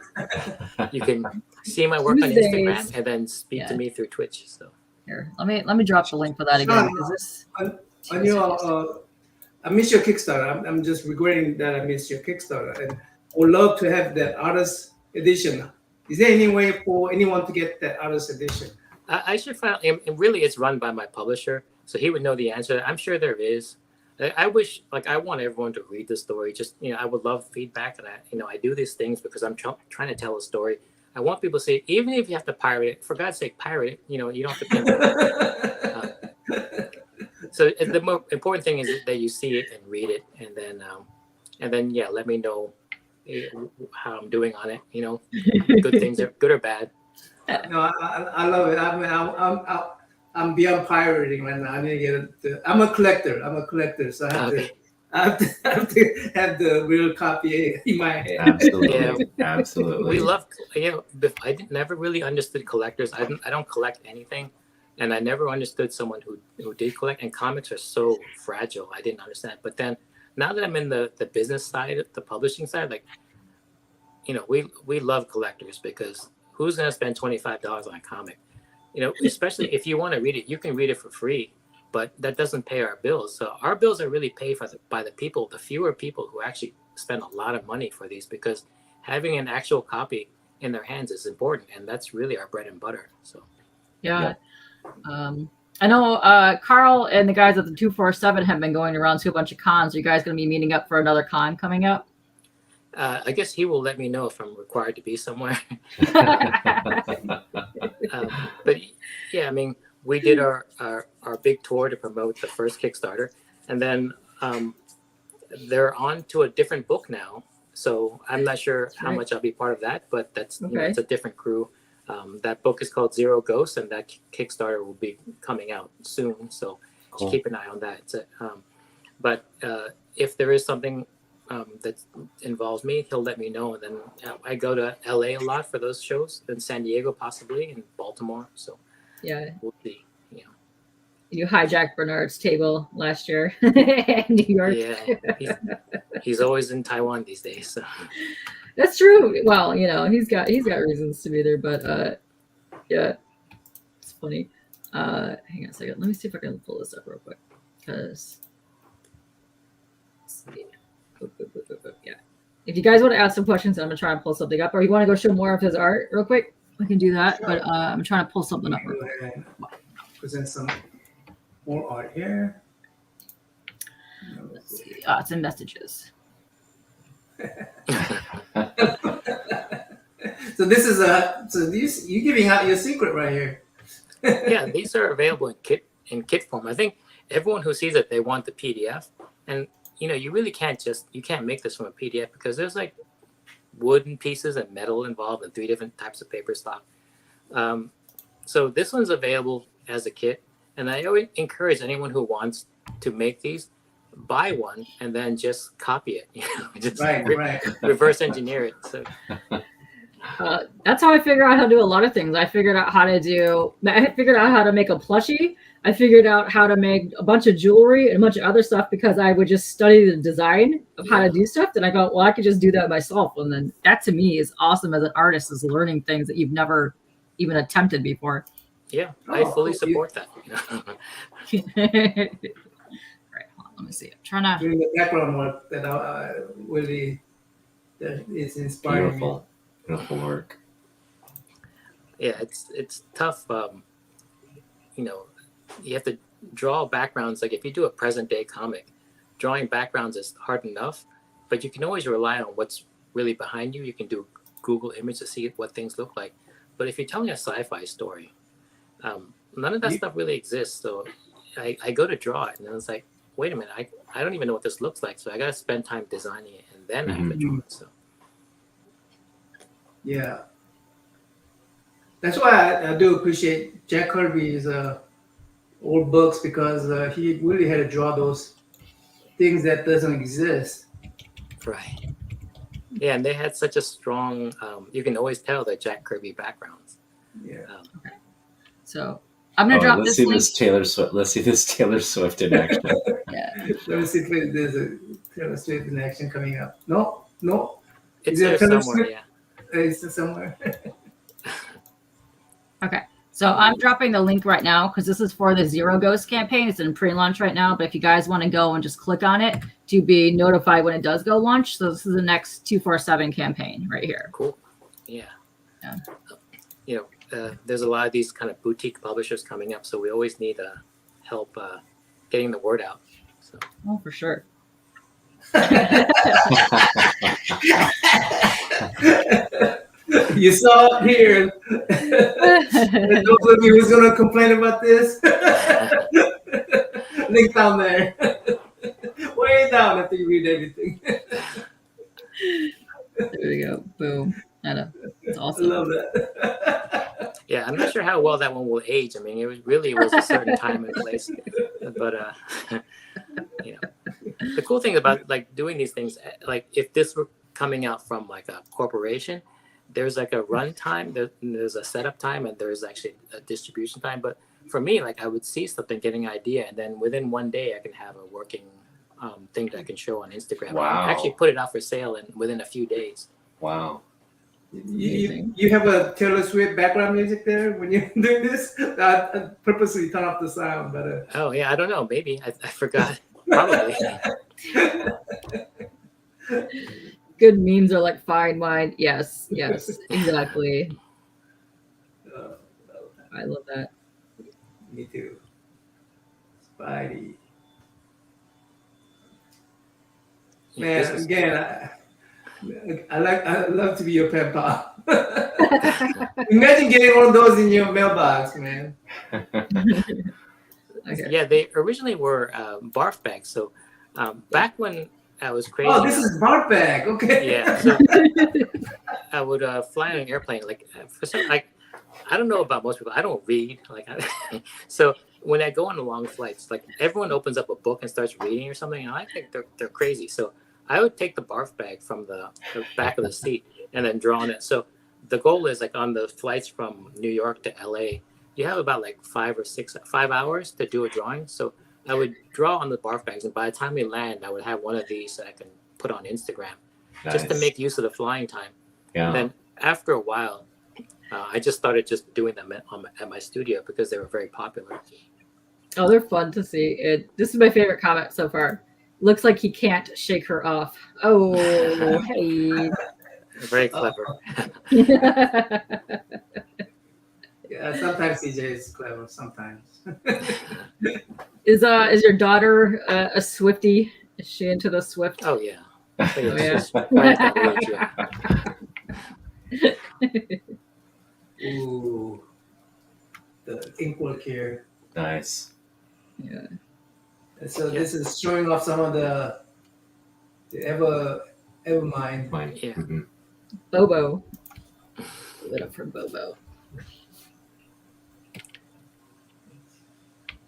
see my work on Instagram and then speak to me through Twitch. So here, let me drop the link for that again. On your I missed your Kickstarter. I'm just regretting that I missed your Kickstarter, and I would love to have that artist edition. Is there any way for anyone to get that artist edition? I should find. And really, it's run by my publisher, so he would know the answer. I'm sure there is. I wish, I want everyone to read the story. Just I would love feedback, and I do these things because I'm trying to tell a story. I want people to say, even if you have to pirate it, for God's sake, pirate it. You don't have to pay me. So the more important thing is that you see it and read it, and then let me know how I'm doing on it. Good things, are good or bad. No, I love it. I mean, I'm beyond pirating right now. I need to get I'm a collector. So I have to have the real copy in my head. Absolutely, absolutely. We love. I never really understood collectors. I don't collect anything. And I never understood someone who did collect, and comics are so fragile. I didn't understand. But then now that I'm in the business side, the publishing side, we love collectors, because who's going to spend $25 on a comic? Especially if you want to read it, you can read it for free, but that doesn't pay our bills. So our bills are really paid by the people, the fewer people who actually spend a lot of money for these, because having an actual copy in their hands is important. And that's really our bread and butter. So, yeah. I know Carl and the guys at the 247 have been going around to a bunch of cons. Are you guys going to be meeting up for another con coming up? I guess he will let me know if I'm required to be somewhere. But yeah, I mean, we did our big tour to promote the first Kickstarter, and then they're on to a different book now. So I'm not sure how much I'll be part of that, but that's it's a different crew. That book is called Zero Ghosts, and that Kickstarter will be coming out soon. So Cool. keep an eye on that. So, but if there is something that involves me, he'll let me know. And then I go to LA a lot for those shows, and San Diego possibly, and Baltimore. So Yeah. we'll see. You know. You hijacked Bernard's table last year in New York. Yeah, he's always in Taiwan these days. So. That's true. Well, you know, he's got reasons to be there, but yeah, it's funny. Hang on a second. Let me see if I can pull this up real quick. Because yeah. If you guys want to ask some questions, I'm gonna try and pull something up. Or you want to go show more of his art real quick? We can do that. But I'm trying to pull something up real quick. Present some more art here. Let's see. Oh, it's in messages. So this is you giving out your secret right here. Yeah, these are available in kit form. I think everyone who sees it, they want the PDF, and you know, you really can't make this from a PDF because there's like wooden pieces and metal involved and 3 different types of paper stock. So this one's available as a kit, and I always encourage anyone who wants to make these, buy one and then just copy it. You know, just right. reverse engineer it. So. That's how I figure out how to do a lot of things. I figured out how to make a plushie. I figured out how to make a bunch of jewelry and a bunch of other stuff because I would just study the design of how to do stuff. And I go, well, I could just do that myself. And then that to me is awesome as an artist, is learning things that you've never even attempted before. Yeah, I fully support that. Right, hold on, let me see. I'm trying to doing the background work that really that is inspiring. Beautiful work. Yeah, it's tough. You know, you have to draw backgrounds. Like if you do a present day comic, drawing backgrounds is hard enough, but you can always rely on what's really behind you. You can do Google image to see what things look like. But if you're telling a sci-fi story, none of that stuff really exists. So I go to draw it, and then it's like, wait a minute, I don't even know what this looks like. So I got to spend time designing it, and then I have to draw it. So. Yeah, that's why I do appreciate Jack Kirby's old books, because he really had to draw those things that doesn't exist. Right. Yeah, and they had such a strong. You can always tell that Jack Kirby backgrounds. Yeah. Okay. So I'm gonna drop let's this see link. this Taylor Swift. Let's see this Taylor Swift in action. Yeah. Let me see if there's a Taylor Swift in action coming up. No. It's Is there there Taylor somewhere. Swift? Yeah. It's somewhere. Okay. So I'm dropping the link right now because this is for the Zero Ghost campaign. It's in pre-launch right now, but if you guys want to go and just click on it to be notified when it does go launch. So this is the next 247 campaign right here. Cool. Yeah. Yeah. You know, there's a lot of these kind of boutique publishers coming up, so we always need help getting the word out. So. Oh, for sure. You saw it here. And those of you who's gonna complain about this, link down there. Way down after you read everything. There we go. Boom. I know. It's I awesome. love that. Yeah, I'm not sure how well that one will age. I mean, it was a certain time and place, but you know, the cool thing about like doing these things, like if this were coming out from like a corporation, there's like a run time, there's a setup time, and there's actually a distribution time. But for me, like I would see something, getting an idea, and then within one day I can have a working thing that I can show on Instagram. Wow. I actually put it out for sale and within a few days. Wow. You have a Taylor Swift background music there when you're doing this? I purposely turn off the sound, but Oh yeah, I don't know, maybe I forgot. Probably. Good memes are like fine wine. Yes, exactly. I love that. Me too. Spidey. Man, again, I love to be your pen pal. Imagine getting one of those in your mailbox, man. Okay. Yeah, they originally were barf bags. So back when I was crazy. Oh, this is barf bag. Okay. Yeah. So I would fly on an airplane. Like for some, like I don't know about most people. I don't read. Like so when I go on the long flights, like everyone opens up a book and starts reading or something, and I think they're crazy. So I would take the barf bag from the back of the seat and then draw on it. So the goal is like on the flights from New York to LA, you have about like 5 hours to do a drawing. So I would draw on the barf bags, and by the time we land, I would have one of these that I can put on Instagram just to Nice. make use of the flying time. Yeah. And then after a while, I just started just doing them at my studio because they were very popular. Oh, they're fun to see. This is my favorite comment so far. Looks like he can't shake her off. Oh, hey. Very clever. Yeah, sometimes CJ is clever. Sometimes. Is your daughter a Swiftie? Is she into the Swift? Oh yeah. Oh, Yeah. she's right at that age, yeah. Ooh, the inkwork here. Nice. Yeah. And so this is showing off some of the Evermind. Mine. Yeah. Mhm. Bobo. Give it up for Bobo.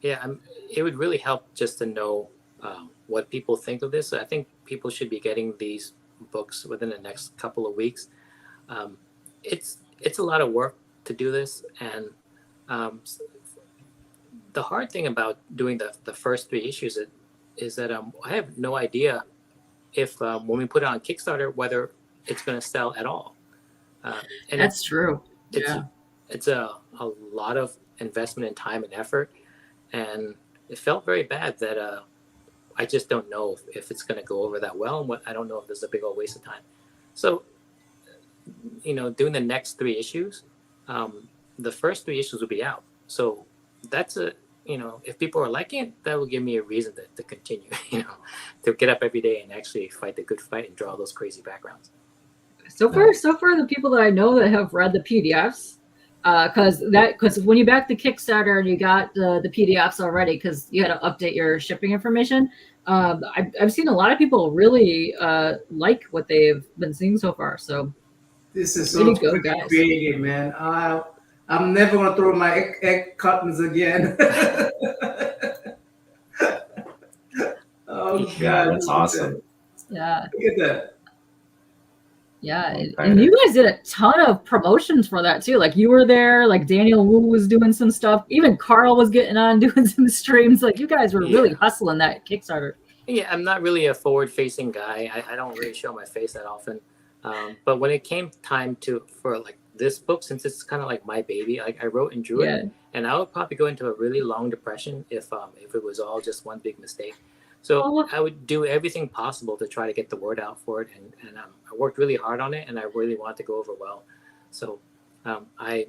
Yeah, it would really help just to know what people think of this. I think people should be getting these books within the next couple of weeks. It's a lot of work to do this, and the hard thing about doing the first 3 issues is that I have no idea if when we put it on Kickstarter whether it's going to sell at all. And That's true. it's a lot of investment in time and effort, and it felt very bad that I just don't know if it's going to go over that well, and I don't know if there's a big old waste of time. So, doing the next 3 issues, the first 3 issues will be out. So that's if people are liking it, that will give me a reason to continue, to get up every day and actually fight the good fight and draw those crazy backgrounds. So far, the people that I know that have read the PDFs, because when you back the Kickstarter and you got the PDFs already, because you had to update your shipping information, I've seen a lot of people really like what they've been seeing so far. So This is Way so to go, guys. creative, man. I'm never gonna throw my egg cartons again. Oh Yeah, God, that's look at awesome. yeah. that. Look at that. Yeah, Well, and you guys did a ton of promotions for that too. Like you were there, like Daniel Wu was doing some stuff. Even Carl was getting on doing some streams. Like you guys were really hustling that Kickstarter. Yeah, I'm not really a forward-facing guy. I don't really show my face that often. But when it came time for like this book, since it's kind of like my baby, like I wrote and drew it, and I would probably go into a really long depression if it was all just one big mistake. So I would do everything possible to try to get the word out for it, and I worked really hard on it, and I really wanted to go over well. So I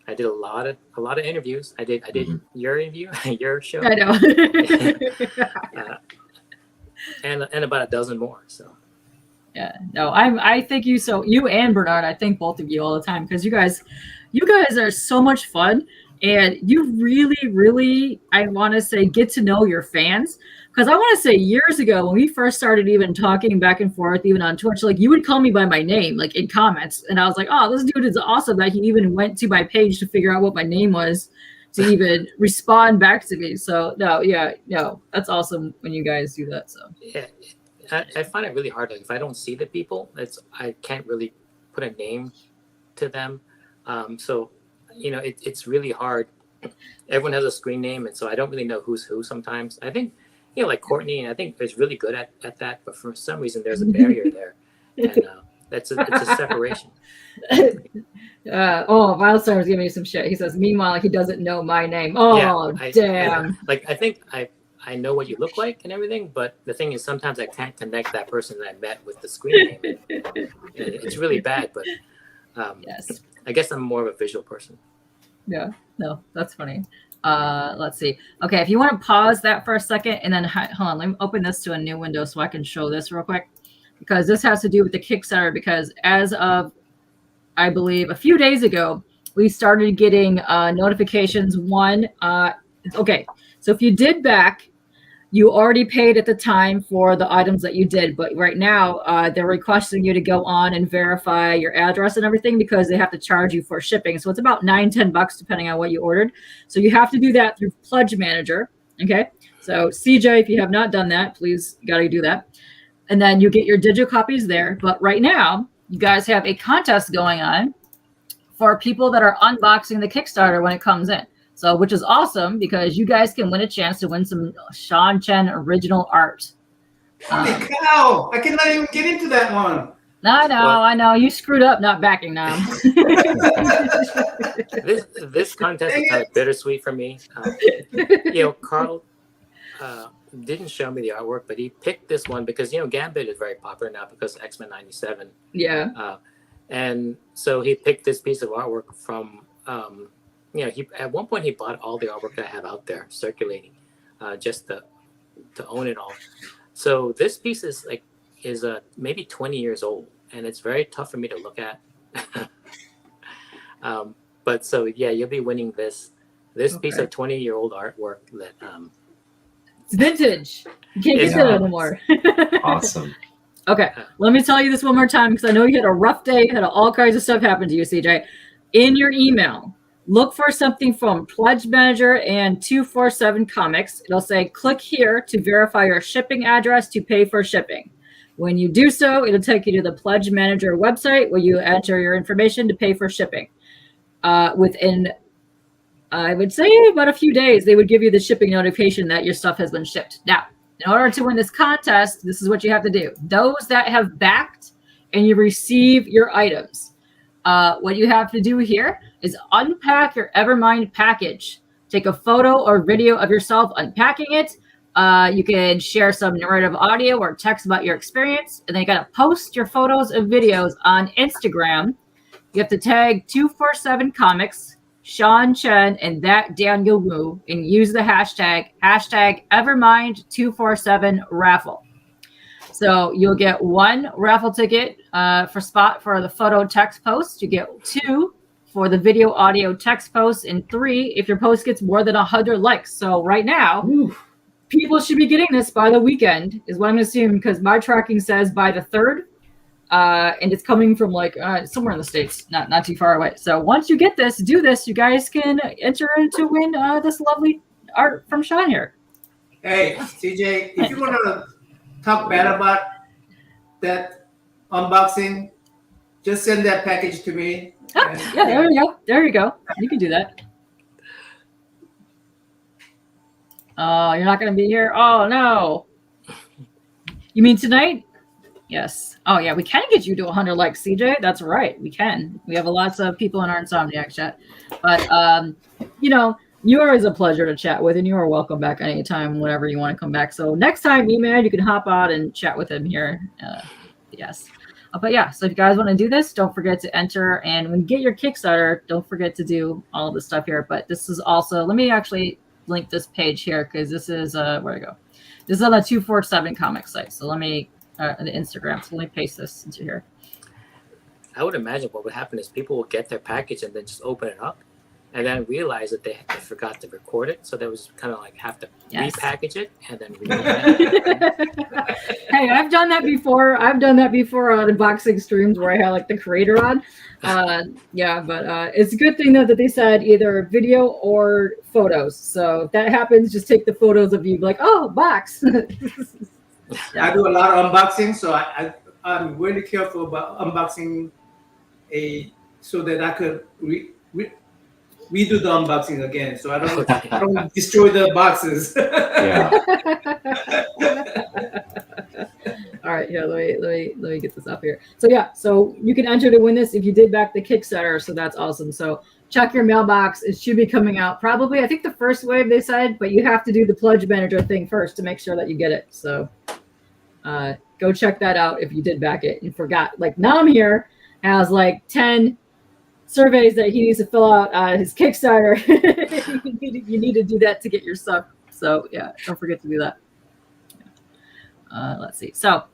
did a lot of interviews. I did your interview, your show. I know. and about a dozen more. So yeah, no, I thank you. So you and Bernard, I thank both of you all the time because you guys are so much fun, and you really, really, I want to say, get to know your fans. Because I want to say years ago when we first started even talking back and forth, even on Twitch, like you would call me by my name, like in comments, and I was like, oh, this dude is awesome that he even went to my page to figure out what my name was to even respond back to me. So no, that's awesome when you guys do that. So yeah. I find it really hard. Like if I don't see the people, I can't really put a name to them. So it's really hard. Everyone has a screen name, and so I don't really know who's who sometimes. I think like Courtney, I think is really good at that, but for some reason there's a barrier there, and it's a separation. Wildstar was giving me some shit. He says, meanwhile, he doesn't know my name. Oh, damn. I think I know what you look like and everything, but the thing is sometimes I can't connect that person that I met with the screen name. It's really bad, but yes. I guess I'm more of a visual person. Yeah, no, that's funny. Let's see. Okay, if you want to pause that for a second and then hold on, let me open this to a new window so I can show this real quick, because this has to do with the Kickstarter, because as of, I believe, a few days ago, we started getting notifications. Okay, so if you did back, you already paid at the time for the items that you did, but right now they're requesting you to go on and verify your address and everything because they have to charge you for shipping. So it's about $9-10 depending on what you ordered. So you have to do that through Pledge Manager. Okay. So CJ, if you have not done that, please got to do that. And then you get your digital copies there. But right now, you guys have a contest going on for people that are unboxing the Kickstarter when it comes in. So, which is awesome because you guys can win a chance to win some Sean Chen original art. Holy cow! I cannot even get into that one. I know. You screwed up not backing them. This contest is kind of bittersweet for me. Carl didn't show me the artwork, but he picked this one because Gambit is very popular now because X-Men '97. Yeah. And so he picked this piece of artwork from. He at one point he bought all the artwork that I have out there circulating, just to own it all. So this piece is maybe 20 years old, and it's very tough for me to look at. But so yeah, you'll be winning this piece of 20-year-old artwork that it's vintage. You can't get that anymore. Awesome. Okay, let me tell you this one more time because I know you had a rough day, had all kinds of stuff happen to you, CJ. In your email, look for something from Pledge Manager and 247 Comics. It'll say, click here to verify your shipping address to pay for shipping. When you do so, it'll take you to the Pledge Manager website where you enter your information to pay for shipping. Within, I would say, about a few days, they would give you the shipping notification that your stuff has been shipped. Now, in order to win this contest, this is what you have to do. Those that have backed and you receive your items, what you have to do here is unpack your Evermind package. Take a photo or video of yourself unpacking it. You can share some narrative audio or text about your experience. And then you got to post your photos and videos on Instagram. You have to tag 247 Comics, Sean Chen, and that Daniel Wu, and use the hashtag Evermind247 raffle. So you'll get 1 raffle ticket for the photo text post. You get 2 for the video audio text post, and 3 if your post gets more than 100 likes. So right now, people should be getting this by the weekend, is what I'm assuming, because my tracking says by the 3rd, and it's coming from somewhere in the States, not too far away. So once you get this, do this, you guys can enter to win this lovely art from Sean here. Hey, CJ, if you want to talk bad about that unboxing, just send that package to me. Yeah, there you go. There you go. You can do that. Oh, you're not going to be here? Oh, no. You mean tonight? Yes. Oh, yeah, we can get you to 100 likes, CJ. That's right. We can. We have lots of people in our Insomniac chat. But, you are always a pleasure to chat with, and you are welcome back anytime, whenever you want to come back. So next time, Eman, you can hop on and chat with him here. Yes. But yeah, so if you guys want to do this, don't forget to enter. And when you get your Kickstarter, don't forget to do all of this stuff here. But this is also, let me actually link this page here because this is, where I go? This is on the 247 comic site. So let me, the Instagram. So let me paste this into here. I would imagine what would happen is people will get their package and then just open it up and then realize that they forgot to record it. So they was kind of have to repackage it and then Hey, I've done that before. On unboxing streams where I had the creator on. But it's a good thing though that they said either video or photos. So if that happens, just take the photos of you oh, box. I do a lot of unboxing, so I'm really careful about unboxing so that I could redo the unboxing again, so I don't destroy the boxes. Yeah. All right, here, let me get this up here. So yeah, so you can enter to win this if you did back the Kickstarter, so that's awesome. So check your mailbox. It should be coming out probably, I think the first wave they said, but you have to do the Pledge Manager thing first to make sure that you get it. So go check that out if you did back it and forgot. Nam here has 10 surveys that he needs to fill out his Kickstarter. You need to do that to get your stuff. So yeah, don't forget to do that. Let's see. So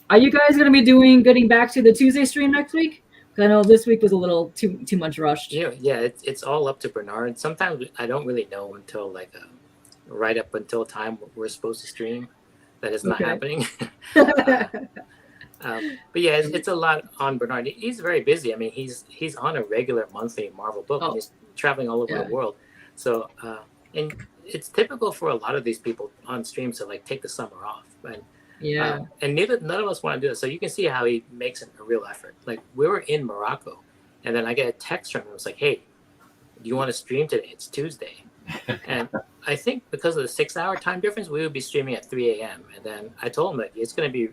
are you guys going to be getting back to the Tuesday stream next week? Because I know this week was a little too much rushed. Yeah, it's all up to Bernard. Sometimes I don't really know until right up until time we're supposed to stream. That is not Okay. happening. But yeah, it's a lot on Bernard. He's very busy. I mean, he's on a regular monthly Marvel book, and Oh, he's traveling all over yeah. the world. So, and it's typical for a lot of these people on streams to like take the summer off, Yeah. and none of us want to do it. So you can see how he makes it a real effort. Like we were in Morocco, and then I get a text from him. It was like, "Hey, do you want to stream today? It's Tuesday." And I think because of the 6-hour time difference, we would be streaming at 3 a.m. And then I told him that it's going to be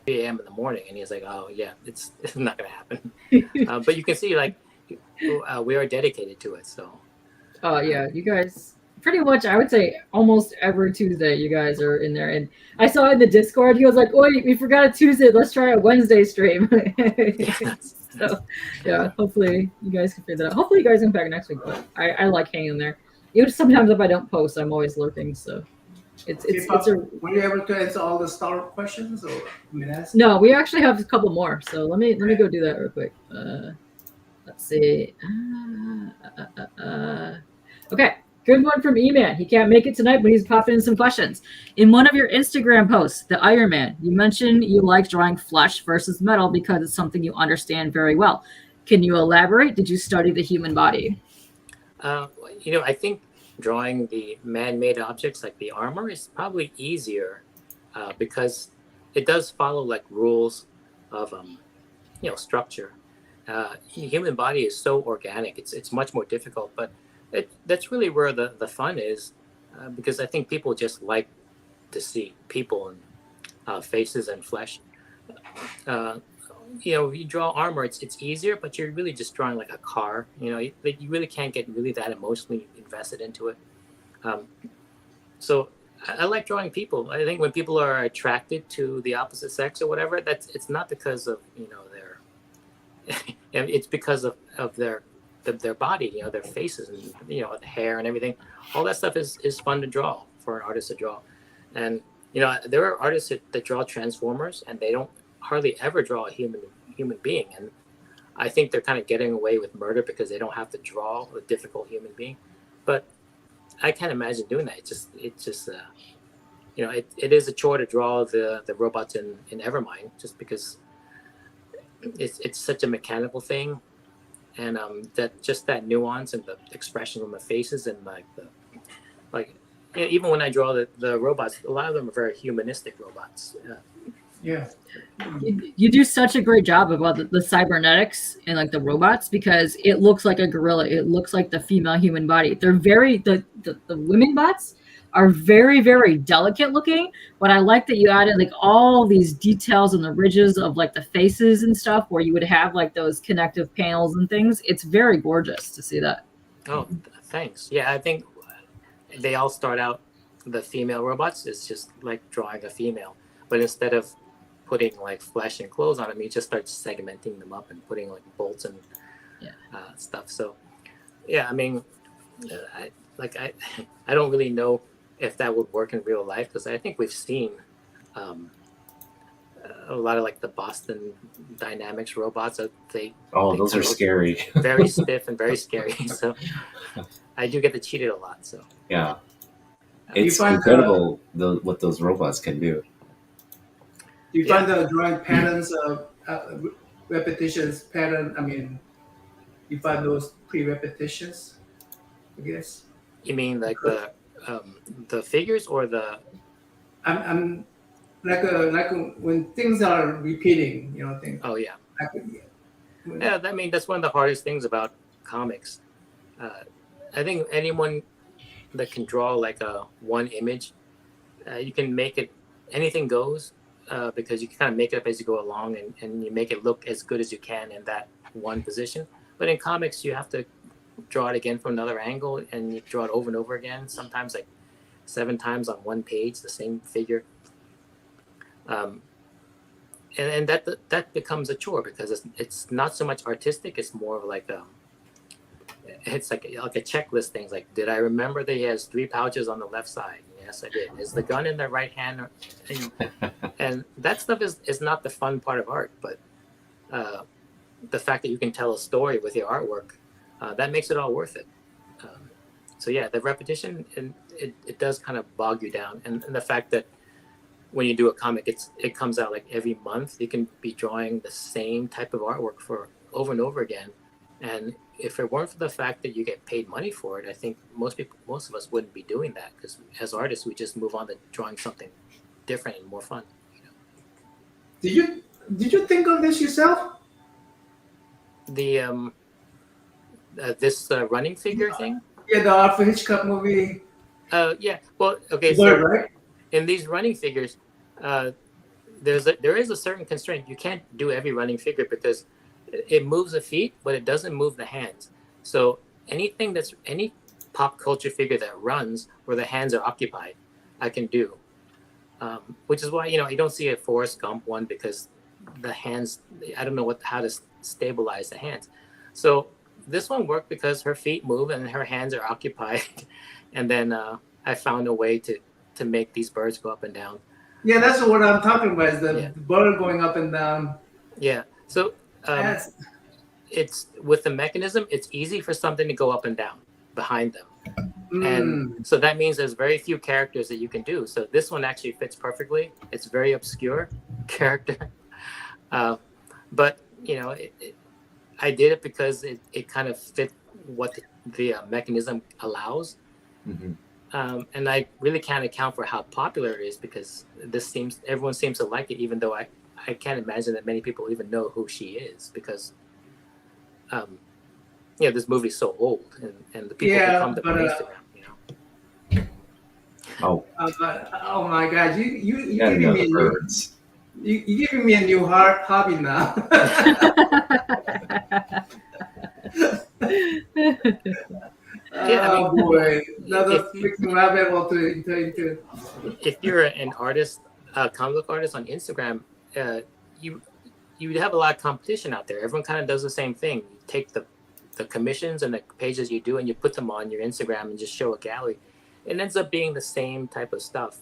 3 a.m. in the morning, and he's like, "Oh yeah, it's not going to happen." But you can see like we are dedicated to it. So Oh yeah, you guys pretty much, I would say almost every Tuesday you guys are in there. And I saw in the Discord, he was like, "Oh, we forgot a Tuesday. Let's try a Wednesday stream." So yeah, hopefully you guys can figure that out. Hopefully you guys come back next week. But I like hanging there. Even sometimes if I don't post, I'm always lurking. So it's a Were you able to answer all the Star Wars questions, or I mean, ask? no. We actually have a couple more. So let me go do that real quick. Let's see. Okay. Good one from Eman. He can't make it tonight, but he's popping in some questions. In one of your Instagram posts, the Iron Man, you mentioned you like drawing flesh versus metal because it's something you understand very well. Can you elaborate? Did you study the human body? I think drawing the man-made objects like the armor is probably easier because it does follow like rules of structure. The human body is so organic; it's much more difficult, but that's really where the fun is, because I think people just like to see people and faces and flesh. You draw armor, it's easier, but you're really just drawing like a car. You really can't get really that emotionally invested into it. So I like drawing people. I think when people are attracted to the opposite sex or whatever, it's not because of their it's because of their body, their faces, and the hair and everything. All that stuff is fun to draw for an artist to draw. And there are artists that draw transformers, and they don't hardly ever draw a human being. And I think they're kind of getting away with murder because they don't have to draw a difficult human being. But I can't imagine doing that. It is a chore to draw the robots in Evermind, just because it's such a mechanical thing. And that nuance and the expression on the faces, and even when I draw the robots, a lot of them are very humanistic robots. Yeah. You do such a great job about the cybernetics and like the robots, because it looks like a gorilla. It looks like the female human body. They're the women bots are very, very delicate looking, but I like that you added like all these details and the ridges of like the faces and stuff, where you would have like those connective panels and things. It's very gorgeous to see that. Oh, thanks. Yeah, I think they all start out, the female robots is just like drawing a female, but instead of putting like flesh and clothes on them, you just start segmenting them up and putting like bolts and stuff. So yeah, I mean, I don't really know if that would work in real life, because I think we've seen a lot of like the Boston Dynamics robots. Those are scary. Very stiff and very scary. So I do get to cheat it a lot. So yeah, it's incredible what those robots can do. Do you find the drawing patterns of repetitions pattern? I mean, you find those pre-repetitions, I guess. You mean like the figures or the? I'm like when things are repeating, things. Oh yeah. Yeah. I mean, that's one of the hardest things about comics. I think anyone that can draw like one image, you can make it, anything goes, because you can kind of make it up as you go along, and you make it look as good as you can in that one position. But in comics, you have to draw it again from another angle, and you draw it over and over again, sometimes like 7 times on one page, the same figure. And that becomes a chore, because it's not so much artistic, it's more of like it's like a checklist things, like, did I remember that he has 3 pouches on the left side? Yes, I did. Is the gun in the right hand? And that stuff is not the fun part of art, but the fact that you can tell a story with your artwork, that makes it all worth it. So yeah, the repetition it does kind of bog you down, and the fact that when you do a comic, it comes out like every month. You can be drawing the same type of artwork for over and over again, and if it weren't for the fact that you get paid money for it, I think most of us wouldn't be doing that, because as artists, we just move on to drawing something different and more fun. Did you think of this yourself? The this running figure thing. Yeah, the Alfred Hitchcock movie. Yeah. Well, okay. Bird, So right? in these running figures, there is a certain constraint. You can't do every running figure because it moves the feet, but it doesn't move the hands. So any pop culture figure that runs where the hands are occupied, I can do. Which is why you don't see a Forrest Gump one, because the hands, I don't know how to stabilize the hands. So this one worked because her feet move and her hands are occupied, and then I found a way to make these birds go up and down. Yeah, that's what I'm talking about. Is the Yeah. bird going up and down. Yeah. So it's with the mechanism, it's easy for something to go up and down behind them. And so that means there's very few characters that you can do. So this one actually fits perfectly. It's very obscure character. But, I did it because it kind of fit what the mechanism allows. Mm-hmm. And I really can't account for how popular it is, because everyone seems to like it, even though I can't imagine that many people even know who she is, because this movie's so old, and the people who come to Instagram, Oh, oh my God! You got giving me enough birds. you giving me a new hobby now. Oh boy, another freaking rabbit hole to into. If you're an artist, a comic book artist on Instagram, you would have a lot of competition out there. Everyone kind of does the same thing. You take the commissions and the pages you do, and you put them on your Instagram and just show a gallery. It ends up being the same type of stuff.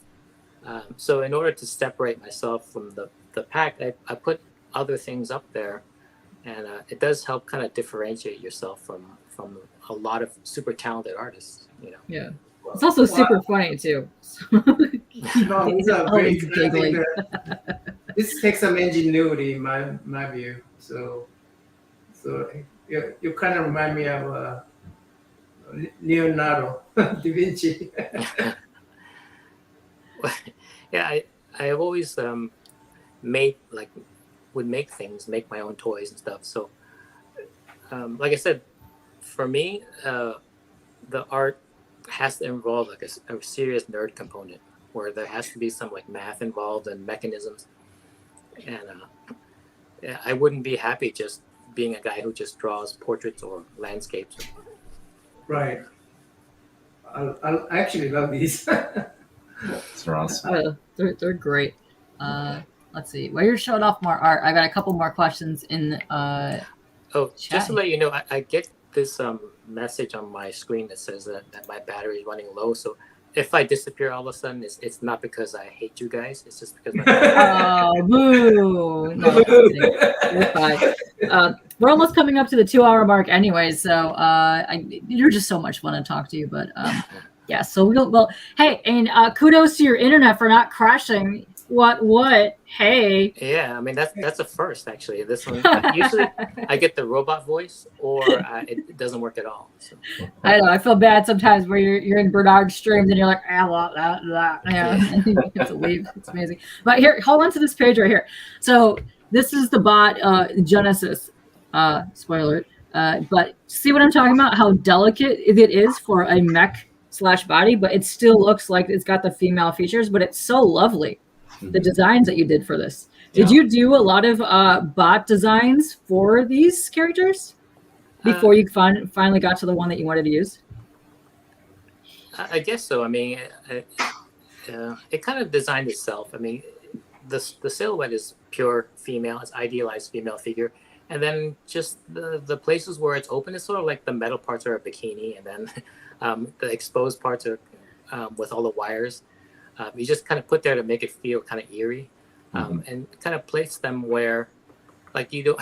So in order to separate myself from the pack, I put other things up there, and it does help kind of differentiate yourself from a lot of super talented artists. Yeah. It's also super funny too. No, these are very Always giggling. This takes some ingenuity in my view. So you kind of remind me of Leonardo da Vinci. Yeah, I have always would make my own toys and stuff. So like I said, for me, the art has to involve like a serious nerd component, where there has to be some like math involved and mechanisms. And I wouldn't be happy just being a guy who just draws portraits or landscapes. Right. I actually love these. That's awesome. They're great. Let's see. While you're showing off more art, I got a couple more questions in chat. Just to let you know, I get this message on my screen that says that my battery is running low. So if I disappear all of a sudden, it's not because I hate you guys. It's just because oh, boo! No, you're fine. We're almost coming up to the 2-hour mark, anyway. So you're just so much fun to talk to you. But yeah, so well. Hey, and kudos to your internet for not crashing. What? Hey. Yeah, I mean that's a first actually. This one usually I get the robot voice, or it doesn't work at all. So. I know. I feel bad sometimes where you're in Bernard's streams and you're like, yeah. You have to leave. It's amazing. But here, hold on to this page right here. So this is the bot Genesis. Spoiler. But see what I'm talking about? How delicate it is for a mech/body, but it still looks like it's got the female features, but it's so lovely. The designs that you did for this. Did you do a lot of bot designs for these characters before you finally got to the one that you wanted to use? I guess so. I mean, it kind of designed itself. I mean, the silhouette is pure female. It's idealized female figure. And then just the places where it's open is sort of like the metal parts are a bikini, and then the exposed parts are with all the wires. You just kind of put there to make it feel kind of eerie, and kind of place them where, like you do,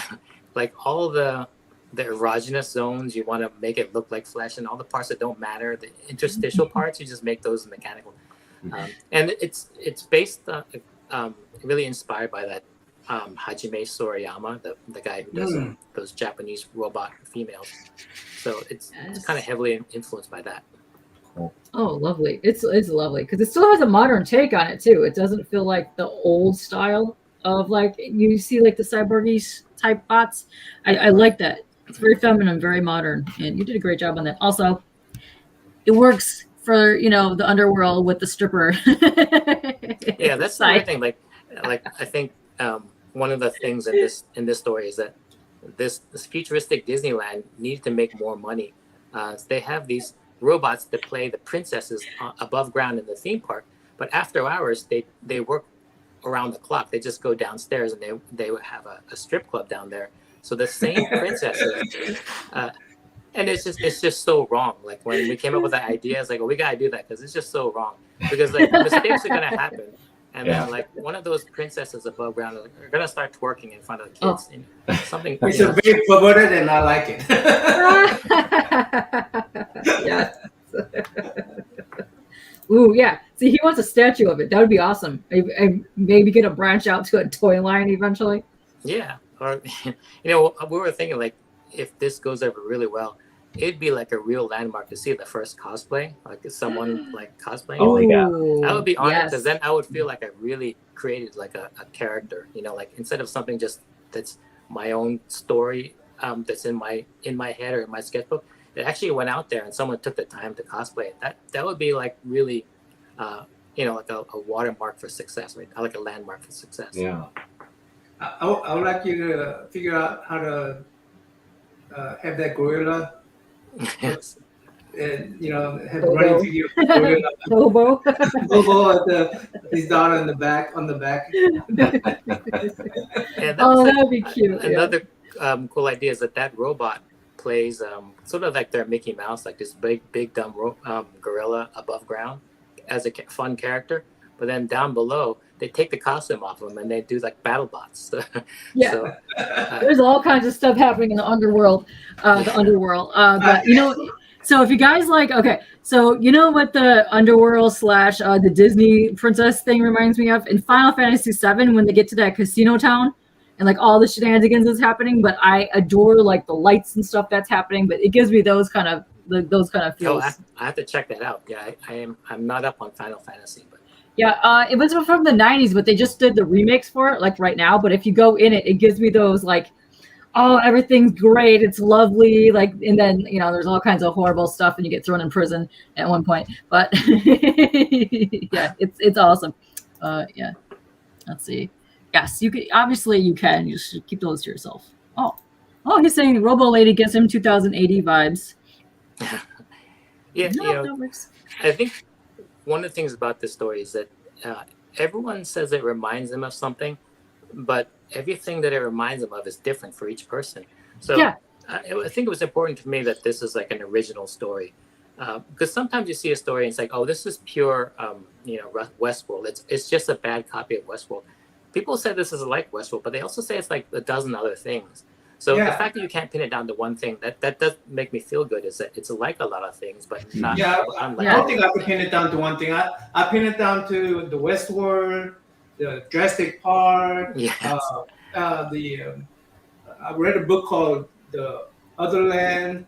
like all the the erogenous zones, you want to make it look like flesh, and all the parts that don't matter, the interstitial parts, you just make those mechanical. And it's based really inspired by that Hajime Sorayama, the guy who does those Japanese robot females. So it's kind of heavily influenced by that. Oh, lovely. It's lovely because it still has a modern take on it too. It doesn't feel like the old style of like you see like the cyborgy type bots. I like that. It's very feminine, very modern, and you did a great job on that. Also, it works for the underworld with the stripper. Yeah, that's the weird thing. Like I think one of the things in this story is that this futuristic Disneyland needed to make more money. They have these robots that play the princesses above ground in the theme park, but after hours they work around the clock. They just go downstairs and they would have a strip club down there. So the same princesses, and it's just so wrong. Like when we came up with the idea, it's like, well, we gotta do that because it's just so wrong. Because like mistakes are gonna happen, and then like one of those princesses above ground are gonna start twerking in front of the kids. And something. It's a bit perverted, and I like it. Yeah. Ooh, yeah. See, he wants a statue of it. That would be awesome. Maybe get a branch out to a toy line eventually. Yeah. Or, we were thinking like if this goes over really well, it'd be like a real landmark to see the first cosplay, like someone like cosplaying. Oh my God. I would be honored because then I would feel like I really created like a character, like instead of something just that's my own story, that's in my head or in my sketchbook. It actually went out there and someone took the time to cosplay it. That would be like really, like a watermark for success, right? Like a landmark for success. Yeah. I would like you to figure out how to have that gorilla, Yes. and have running figure of gorilla. Bobo. Bobo his daughter on the back. Yeah, Oh, that would be cute. Another cool idea is that robot plays sort of like their Mickey Mouse, like this big dumb gorilla above ground as a fun character. But then down below, they take the costume off them and they do like battle bots. Yeah. So, There's all kinds of stuff happening in the underworld. But so if you guys like, okay, so you know what the underworld / the Disney princess thing reminds me of? In Final Fantasy VII, when they get to that casino town and like all the shenanigans is happening, but I adore like the lights and stuff that's happening, but it gives me those kind of feels. I have to check that out. Yeah, I'm not up on Final Fantasy, but yeah, it was from the 90s, but they just did the remakes for it like right now. But if you go in it, it gives me those like, oh, everything's great, it's lovely, like, and then there's all kinds of horrible stuff and you get thrown in prison at one point. But yeah, it's awesome. Yeah, let's see. Yes, you can. You should keep those to yourself. Oh, he's saying Robo Lady gives him 2080 vibes. Yeah, that works. I think one of the things about this story is that everyone says it reminds them of something, but everything that it reminds them of is different for each person. So yeah. I think it was important to me that this is like an original story, because sometimes you see a story and it's like, oh, this is pure, Westworld. It's just a bad copy of Westworld. People say this is like Westworld, but they also say it's like a dozen other things. So the fact that you can't pin it down to one thing, that does make me feel good, is that it's like a lot of things, but not. Yeah, I don't think I could pin it down to one thing. I pin it down to the Westworld, the Jurassic Park. Yes. I read a book called The Other Land.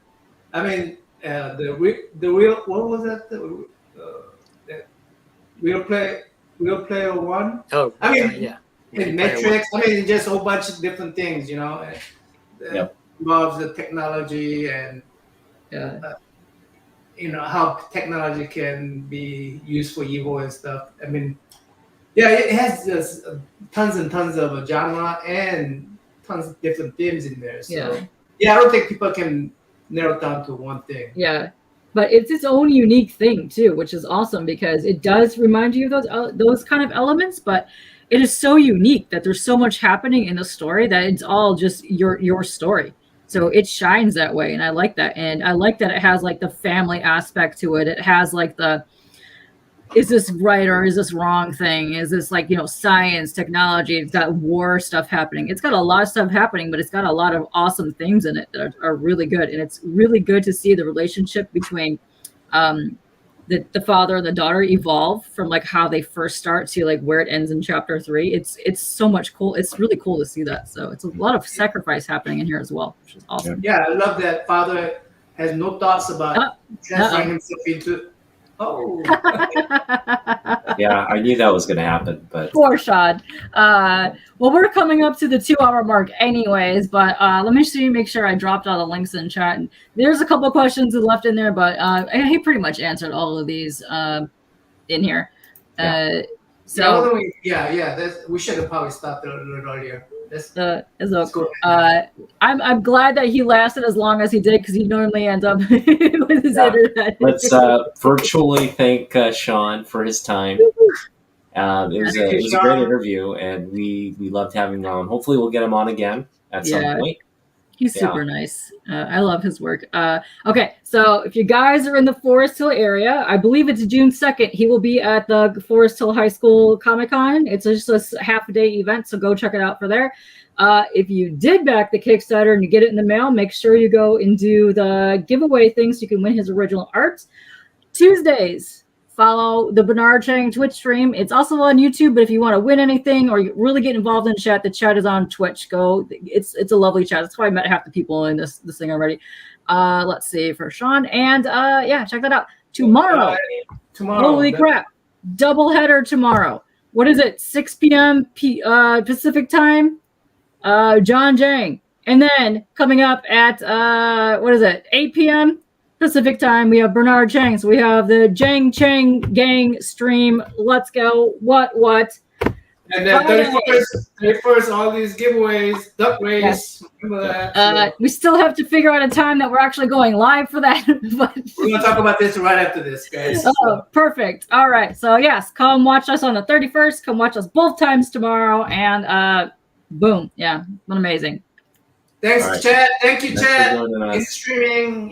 I mean, the real, what was that? The Real Player One. Oh, I mean, yeah. And metrics. I mean, just a whole bunch of different things, involves the technology and how technology can be used for evil and stuff. I mean, it has just tons and tons of genre and tons of different themes in there. So I don't think people can narrow it down to one thing. Yeah. But it's its own unique thing too, which is awesome because it does remind you of those kind of elements, but it is so unique that there's so much happening in the story that it's all just your story. So it shines that way, and I like that. And I like that it has like the family aspect to it. It has like the is this right or is this wrong thing? Is this like, science, technology? It's got war stuff happening. It's got a lot of stuff happening, but it's got a lot of awesome things in it that are really good. And it's really good to see the relationship between the father and the daughter evolve from like how they first start to like where it ends in chapter 3. It's so much cool. It's really cool to see that. So it's a lot of sacrifice happening in here as well, which is awesome. Yeah, I love that father has no thoughts about transferring himself into. Oh. Yeah, I knew that was going to happen, but Poor Sean. Well, we're coming up to the 2-hour mark anyways, but let me make sure I dropped all the links in chat. And there's a couple of questions left in there, but he pretty much answered all of these in here. So we should have probably stopped it a little earlier. Let's go. I'm glad that he lasted as long as he did because he normally ends up with his internet. Let's virtually thank Sean for his time. It was a great interview, and we loved having him on. Hopefully, we'll get him on again at some point. He's super nice. I love his work. Okay, so if you guys are in the Forest Hill area, I believe it's June 2nd. He will be at the Forest Hill High School Comic-Con. It's just a half-a-day event, so go check it out for there. If you did back the Kickstarter and you get it in the mail, make sure you go and do the giveaway thing so you can win his original art. Tuesdays, follow the Bernard Chang Twitch stream. It's also on YouTube, but if you want to win anything or you really get involved in chat, the chat is on Twitch. Go. It's a lovely chat. That's why I met half the people in this thing already. Let's see for Sean. And check that out. Tomorrow. Holy crap. Doubleheader tomorrow. What is it? 6 p.m. Pacific time? John Jang. And then coming up at 8 p.m. Pacific time, we have Bernard Chang. So we have the Jang Chang Gang stream. Let's go. What? And then 31st, all these giveaways, duck race. Yes. Remember that. We still have to figure out a time that we're actually going live for that. But we're going to talk about this right after this, guys. Oh, perfect. All right. So yes, come watch us on the 31st. Come watch us both times tomorrow. And boom. Yeah. Amazing. Thanks, Chad. Thank you, Chad. In streaming.